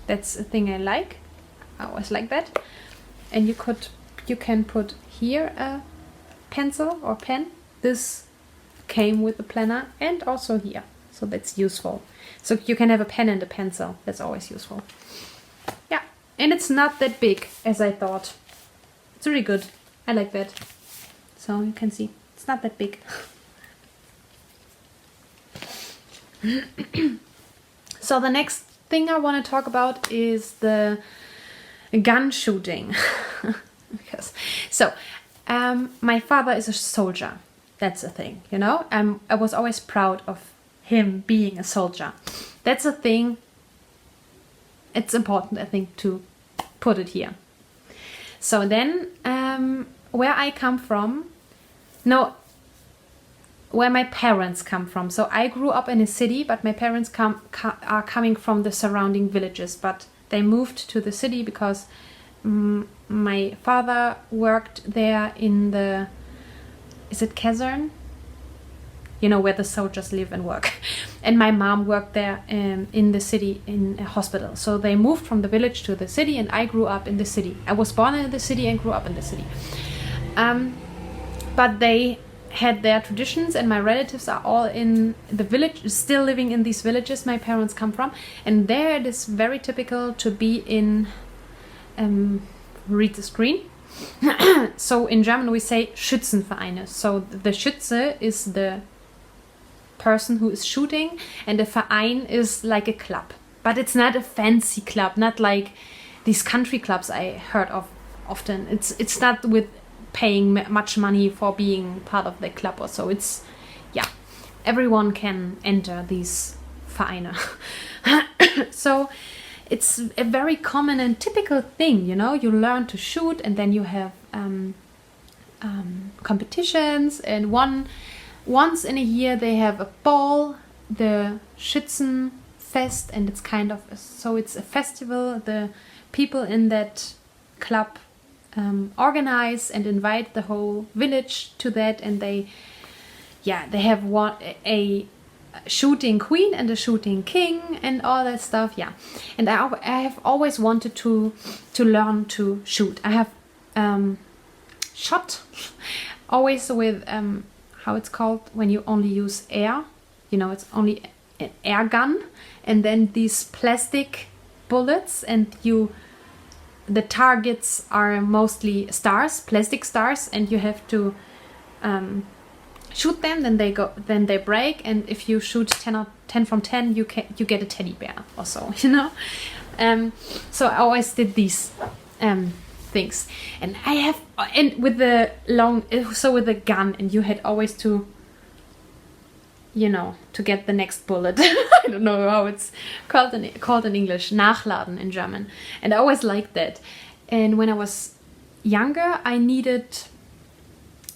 That's a thing I like. I always like that. And you can put here a pencil or pen. This came with the planner, and also here. So that's useful. So you can have a pen and a pencil. That's always useful. Yeah, and it's not that big as I thought. It's really good. I like that. So you can see it's not that big. So the next thing I want to talk about is the gun shooting. My father is a soldier. That's a thing, you know. I was always proud of him being a soldier. That's a thing. It's important, I think, to put it here. So then, where I come from, where my parents come from. So I grew up in a city, but my parents are coming from the surrounding villages. But they moved to the city because my father worked there in the, is it caserne? You know, where the soldiers live and work. And my mom worked there in the city in a hospital. So they moved from the village to the city, and I grew up in the city. I was born in the city and grew up in the city. But they had their traditions, and my relatives are all in the village, still living in these villages my parents come from, and there it is very typical to be in read the screen. So in German we say Schützenvereine. So the Schütze is the person who is shooting, and the Verein is like a club, but it's not a fancy club, not like these country clubs I heard of often. It's not with paying much money for being part of the club or so. It's, yeah, everyone can enter these Vereine. So it's a very common and typical thing, you know. You learn to shoot, and then you have competitions, and once in a year they have a ball, the Schützenfest, and it's kind of so it's a festival. The people in that club organize and invite the whole village to that, and they have a shooting queen and a shooting king and all that stuff. Yeah, and I have always wanted to learn to shoot. I have shot always with how it's called when you only use air, you know, it's only an air gun, and then these plastic bullets, and the targets are mostly stars, plastic stars, and you have to shoot them, then they break, and if you shoot 10 from 10, you get a teddy bear or so, you know. So I always did these things, and with the gun, and you had always to, you know, to get the next bullet. I don't know how it's called in English, nachladen in German, and I always liked that. And when I was younger, I needed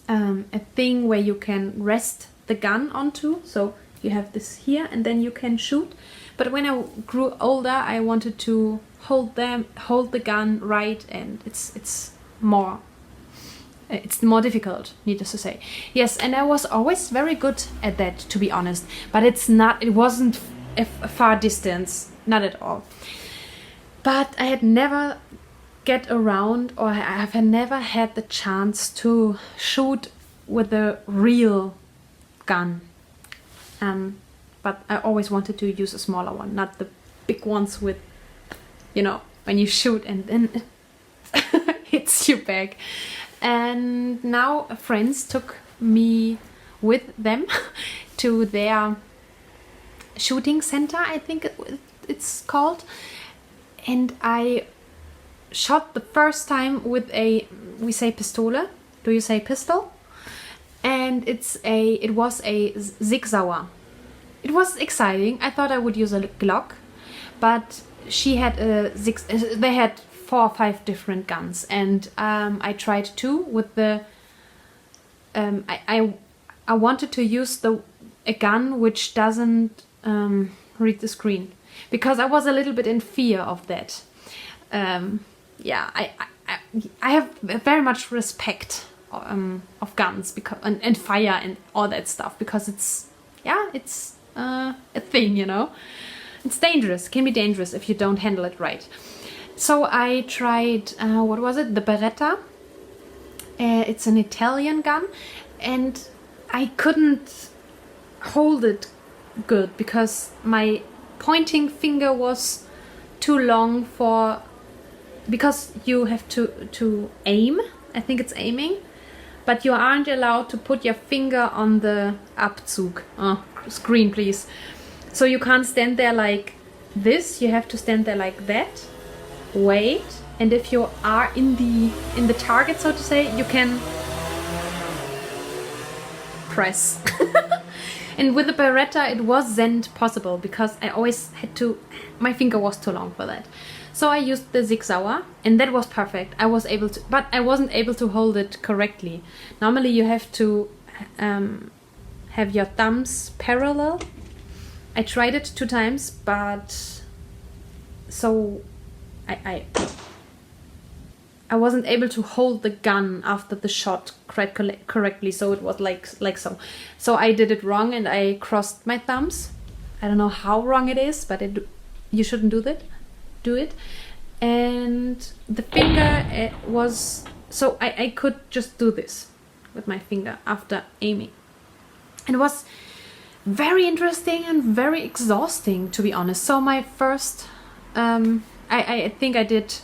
a thing where you can rest the gun onto, so you have this here, and then you can shoot. But when I grew older, I wanted to hold the gun right, and it's more difficult, needless to say. Yes, and I was always very good at that, to be honest. But it wasn't a far distance, not at all. But I had never get around, or I have never had the chance to shoot with a real gun. But I always wanted to use a smaller one, not the big ones with, you know, when you shoot and then it hits you back. And now friends took me with them to their shooting center, I think it's called. And I shot the first time with we say Pistole. Do you say pistol? And it was a Sig Sauer. It was exciting. I thought I would use a Glock, but she had they had 4 or 5 different guns, and I tried 2 with the. I wanted to use a gun which doesn't read the screen, because I was a little bit in fear of that. Yeah, I have very much respect of guns because and fire and all that stuff, because it's a thing, you know. It's dangerous. It can be dangerous if you don't handle it right. So I tried what was it? The Beretta. It's an Italian gun, and I couldn't hold it good because my pointing finger was too long because you have to aim. I think it's aiming, but you aren't allowed to put your finger on the Abzug. Screen, please. So you can't stand there like this. You have to stand there like that. Wait, and if you are in the target, so to say, you can press. And with the Beretta, it wasn't possible because I always my finger was too long for that. So I used the Sig Sauer, and that was perfect. I was able to, but I wasn't able to hold it correctly. Normally you have to have your thumbs parallel. I tried it 2 times, but so I wasn't able to hold the gun after the shot correctly, so it was like so. So I did it wrong, and I crossed my thumbs. I don't know how wrong it is, but you shouldn't do that. Do it. And the finger was so I could just do this with my finger after aiming. It was very interesting and very exhausting, to be honest. So my first, I think I did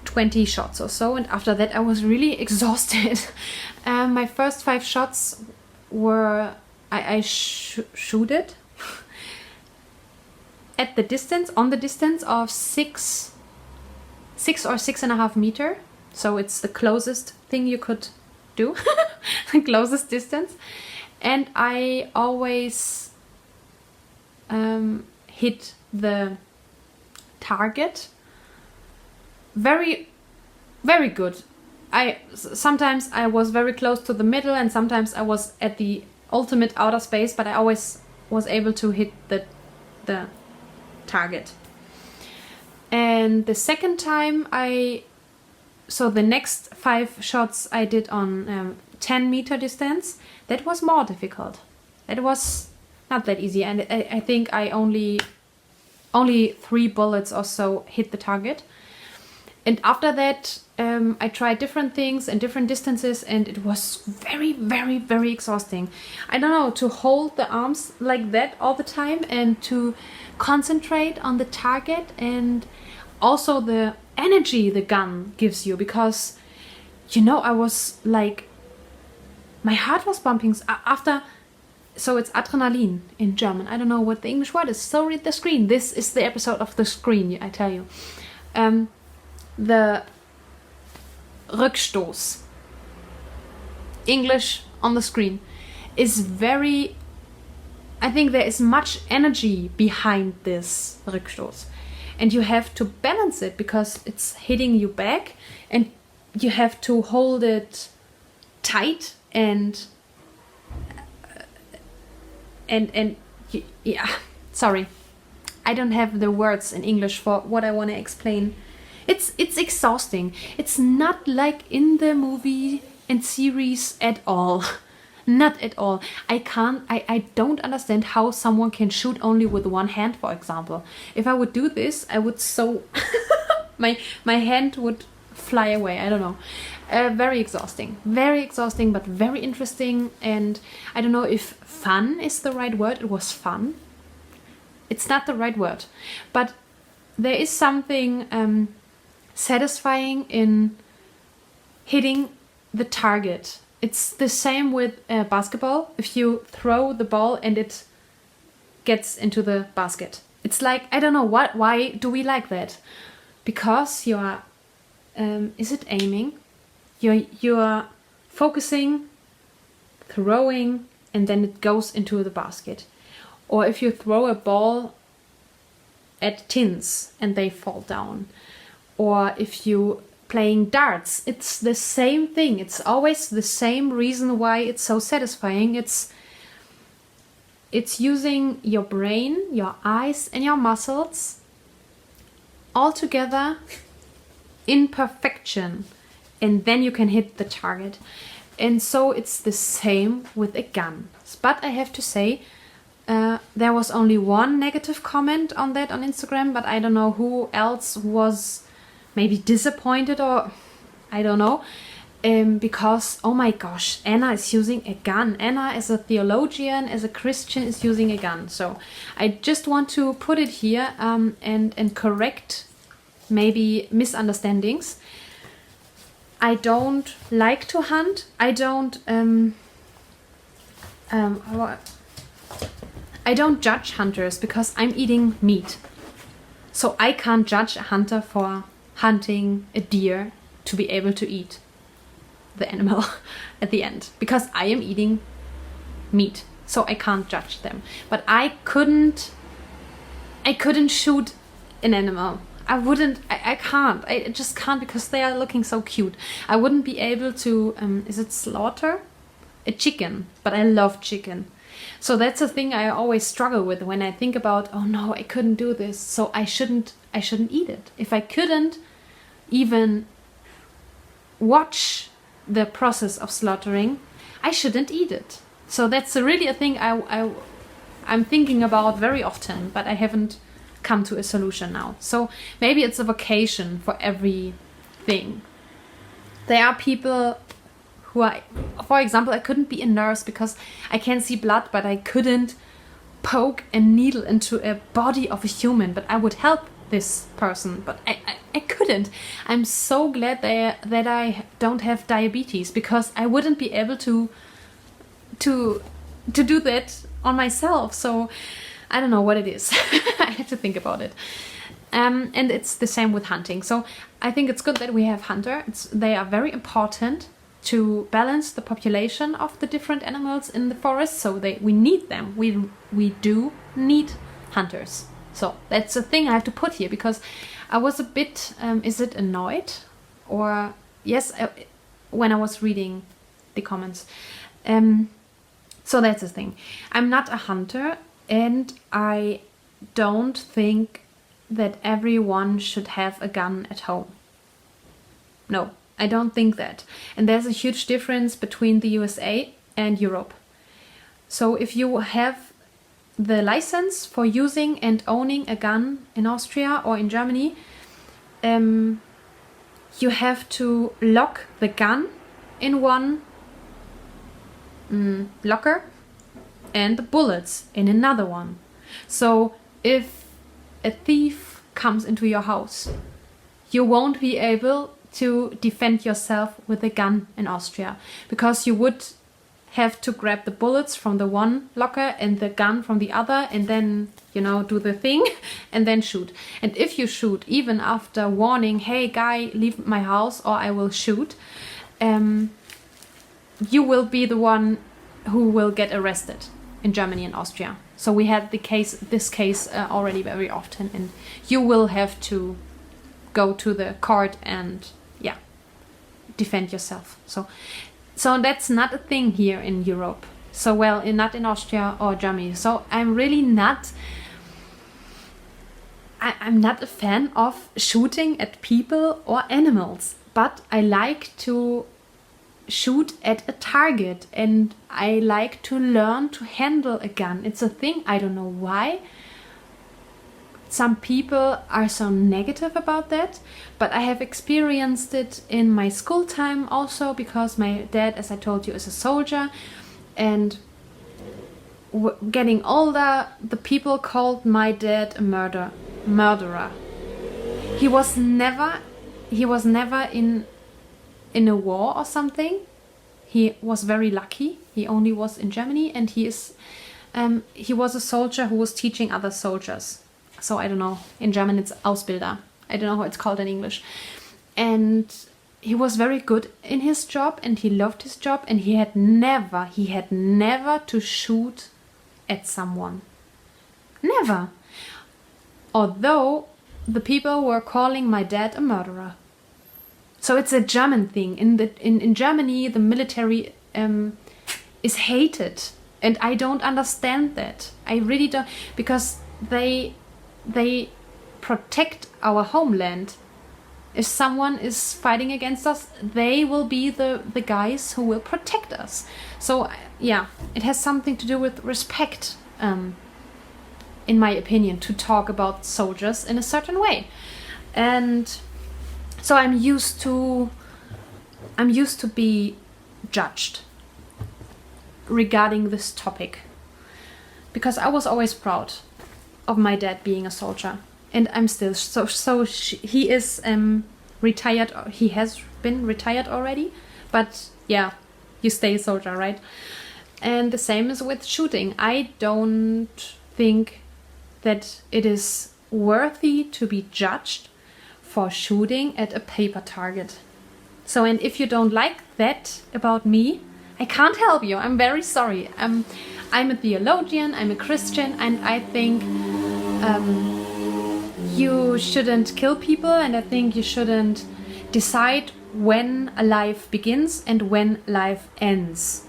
20 shots or so, and after that I was really exhausted. My first 5 shots were, I shooted at the distance, on the distance of 6 or 6.5 meters. So it's the closest thing you could do, the closest distance. And I always hit the target very, very good. Sometimes I was very close to the middle, and sometimes I was at the ultimate outer space, but I always was able to hit the target. And the second time so the next 5 shots I did on 10 meter distance. That was more difficult. It was not that easy, and I think I only 3 bullets or so hit the target. And after that, I tried different things and different distances, and it was very, very, very exhausting. I don't know, to hold the arms like that all the time and to concentrate on the target, and also the energy the gun gives you, because, you know, I was like, my heart was pumping after. So it's adrenaline in German. I don't know what the English word is. So read the screen. This is the episode of the screen, I tell you. The Rückstoß, English on the screen, is very, I think there is much energy behind this Rückstoß. And you have to balance it because it's hitting you back, and you have to hold it tight and yeah, sorry, I don't have the words in English for what I want to explain. It's exhausting. It's not like in the movie and series at all. Not at all. I don't understand how someone can shoot only with one hand, for example. If I would do this, I would my hand would fly away. I don't know. Very exhausting, but very interesting. And I don't know if fun is the right word. It was fun. It's not the right word, but there is something satisfying in hitting the target. It's the same with basketball. If you throw the ball and it gets into the basket, it's like, I don't know why do we like that? Because you are, is it aiming? You're focusing, throwing, and then it goes into the basket. Or if you throw a ball at tins and they fall down. Or if you playing darts, it's the same thing. It's always the same reason why it's so satisfying. It's using your brain, your eyes, and your muscles all together in perfection, and then you can hit the target. And so it's the same with a gun. But I have to say, there was only one negative comment on that on Instagram, but I don't know who else was maybe disappointed, or I don't know, because, oh my gosh, Anna is using a gun. Anna, as a theologian, as a Christian, is using a gun. So I just want to put it here and correct maybe misunderstandings. I don't like to hunt. I don't judge hunters because I'm eating meat. So I can't judge a hunter for hunting a deer to be able to eat the animal at the end, because I am eating meat, so I can't judge them. But I couldn't shoot an animal. I can't. I just can't, because they are looking so cute. I wouldn't be able to, is it slaughter? A chicken, but I love chicken. So that's a thing I always struggle with when I think about, oh no, I couldn't do this, so I shouldn't eat it. If I couldn't even watch the process of slaughtering, I shouldn't eat it. So that's really a thing I'm thinking about very often, but I haven't come to a solution now. So maybe it's a vocation for everything. There are people who are, for example, I couldn't be a nurse because I can see blood, but I couldn't poke a needle into a body of a human, but I would help this person, but I couldn't. I'm so glad that I don't have diabetes, because I wouldn't be able to do that on myself. So I don't know what it is. I have to think about it. And it's the same with hunting. So I think it's good that we have hunters. They are very important to balance the population of the different animals in the forest. So we need them. We do need hunters. So that's a thing I have to put here, because I was a bit, is it annoyed? Or, yes, when I was reading the comments. So that's the thing. I'm not a hunter, and I don't think that everyone should have a gun at home. No, I don't think that. And there's a huge difference between the USA and Europe. So if you have the license for using and owning a gun in Austria or in Germany, you have to lock the gun in one locker and the bullets in another one. So if a thief comes into your house, you won't be able to defend yourself with a gun in Austria, because you would have to grab the bullets from the one locker and the gun from the other, and then, do the thing and then shoot. And if you shoot, even after warning, hey guy, leave my house or I will shoot, you will be the one who will get arrested in Germany and Austria. So we had this case already very often, and you will have to go to the court and defend yourself. So that's not a thing here in Europe. So not in Austria or Germany. So I'm really not. I'm not a fan of shooting at people or animals, but I like to shoot at a target, and I like to learn to handle a gun. It's a thing, I don't know why some people are so negative about that, but I have experienced it in my school time also, because my dad, as I told you, is a soldier, and getting older, the people called my dad a murderer. He was never in a war or something. He was very lucky. He only was in Germany, and he was a soldier who was teaching other soldiers. So I don't know, in German it's Ausbilder. I don't know how it's called in English. And he was very good in his job, and he loved his job, and he had never to shoot at someone. Never. Although the people were calling my dad a murderer. So it's a German thing. In Germany, the military is hated, and I don't understand that. I really don't, because they protect our homeland. If someone is fighting against us, they will be the guys who will protect us. So it has something to do with respect, in my opinion, to talk about soldiers in a certain way. And so I'm used to be judged regarding this topic, because I was always proud of my dad being a soldier, and I'm still he is retired. He has been retired already, but you stay a soldier, right? And the same is with shooting. I don't think that it is worthy to be judged for shooting at a paper target. So, and if you don't like that about me, I can't help you. I'm very sorry. I'm a theologian, I'm a Christian, and I think you shouldn't kill people, and I think you shouldn't decide when a life begins and when life ends.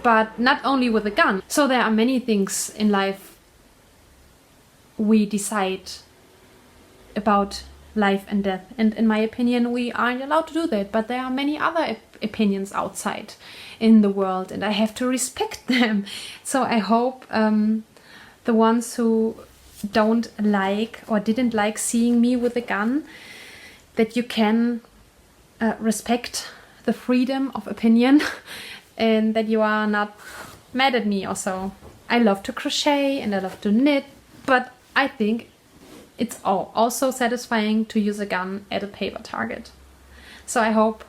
But not only with a gun. So there are many things in life we decide about life and death. And in my opinion, we aren't allowed to do that. But there are many other opinions outside in the world, and I have to respect them. So I hope the ones who don't like or didn't like seeing me with a gun, that you can respect the freedom of opinion and that you are not mad at me also. I love to crochet and I love to knit, but I think it's also satisfying to use a gun at a paper target. So I hope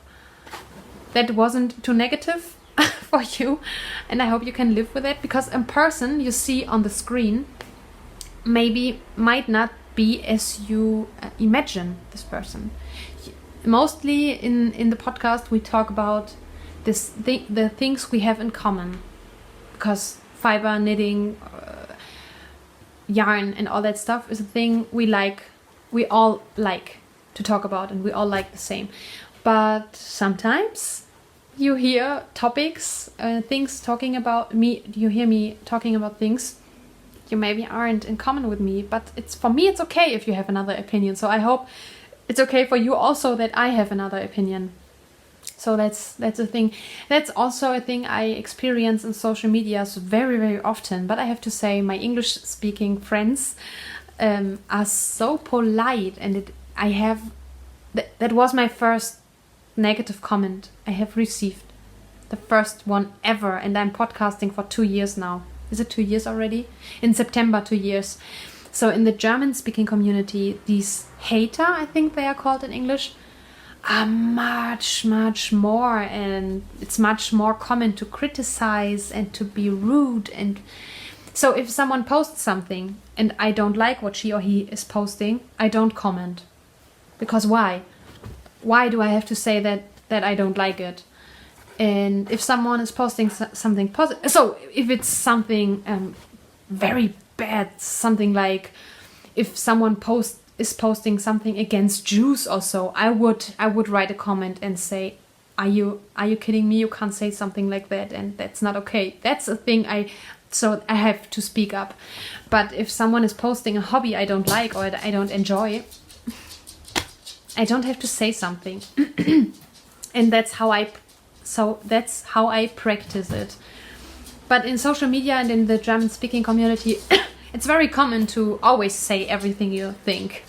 that wasn't too negative for you, and I hope you can live with it, because in person you see on the screen maybe might not be as you imagine this person. Mostly in the podcast we talk about the things we have in common, because fiber, knitting, yarn and all that stuff is a thing we all like to talk about, and we all like the same. But sometimes you hear topics, things talking about me, you hear me talking about things you maybe aren't in common with me, but for me it's okay if you have another opinion. So I hope it's okay for you also that I have another opinion. So that's a thing. That's also a thing I experience in social media very, very often. But I have to say, my English-speaking friends are so polite, and that was my first negative comment I have received, the first one ever, and I'm podcasting for 2 years now. Is it 2 years already? In September, 2 years. So in the German-speaking community, these hater, I think they are called in English, are much, much more, and it's much more common to criticize and to be rude. And so if someone posts something and I don't like what she or he is posting, I don't comment. Because why? Why do I have to say that I don't like it? And if someone is posting something positive, so if it's something very bad, something like if someone is posting something against Jews or so, I would write a comment and say, are you kidding me? You can't say something like that, and that's not okay. That's a thing so I have to speak up. But if someone is posting a hobby I don't like or I don't enjoy, I don't have to say something. And that's how I practice it. But in social media and in the German speaking community, it's very common to always say everything you think,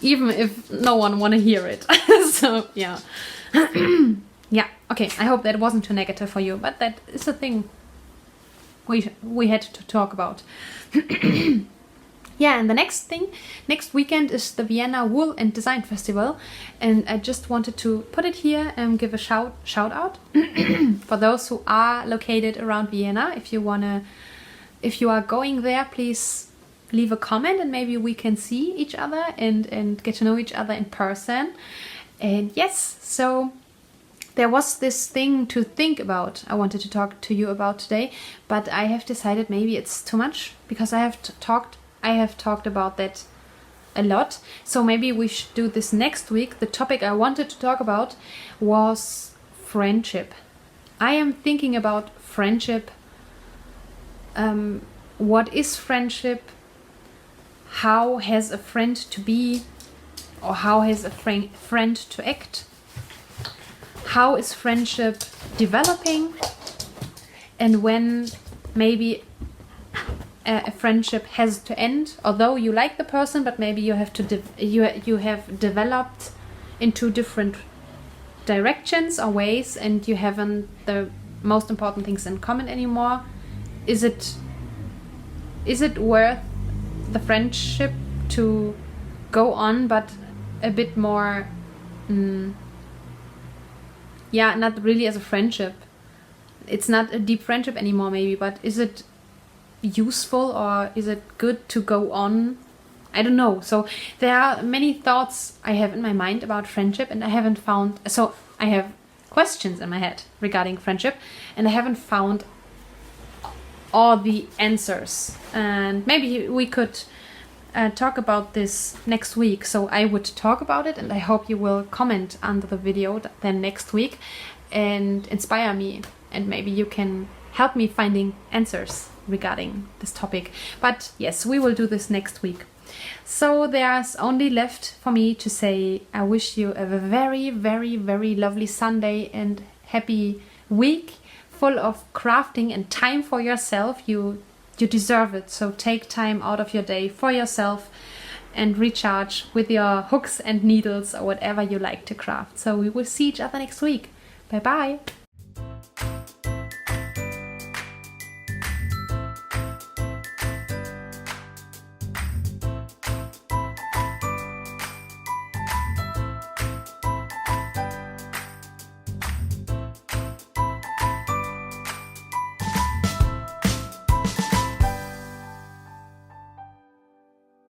even if no one want to hear it. So yeah. Yeah, okay, I hope that wasn't too negative for you, but that is a thing we had to talk about. Yeah, and the next weekend is the Vienna Wool and Design Festival, and I just wanted to put it here and give a shout out for those who are located around Vienna. If you are going there, please leave a comment and maybe we can see each other and get to know each other in person. And yes, so there was this thing to think about I wanted to talk to you about today, but I have decided maybe it's too much, because I have talked about that a lot. So maybe we should do this next week. The topic I wanted to talk about was friendship. I am thinking about friendship. What is friendship? How has a friend to be? Or how has a friend to act? How is friendship developing? And when maybe a friendship has to end, although you like the person, but maybe you have to you have developed into different directions or ways, and you haven't the most important things in common anymore. Is it worth the friendship to go on, but a bit more not really as a friendship? It's not a deep friendship anymore maybe, but is it useful, or is it good to go on? I don't know. So there are many thoughts I have in my mind about friendship, and I have questions in my head regarding friendship, and I haven't found all the answers. And maybe we could talk about this next week. So I would talk about it, and I hope you will comment under the video then next week and inspire me, and maybe you can help me finding answers regarding this topic. But yes, we will do this next week. So there's only left for me to say I wish you a very, very, very lovely Sunday and happy week full of crafting and time for yourself. You deserve it. So take time out of your day for yourself and recharge with your hooks and needles or whatever you like to craft. So we will see each other next week. Bye bye.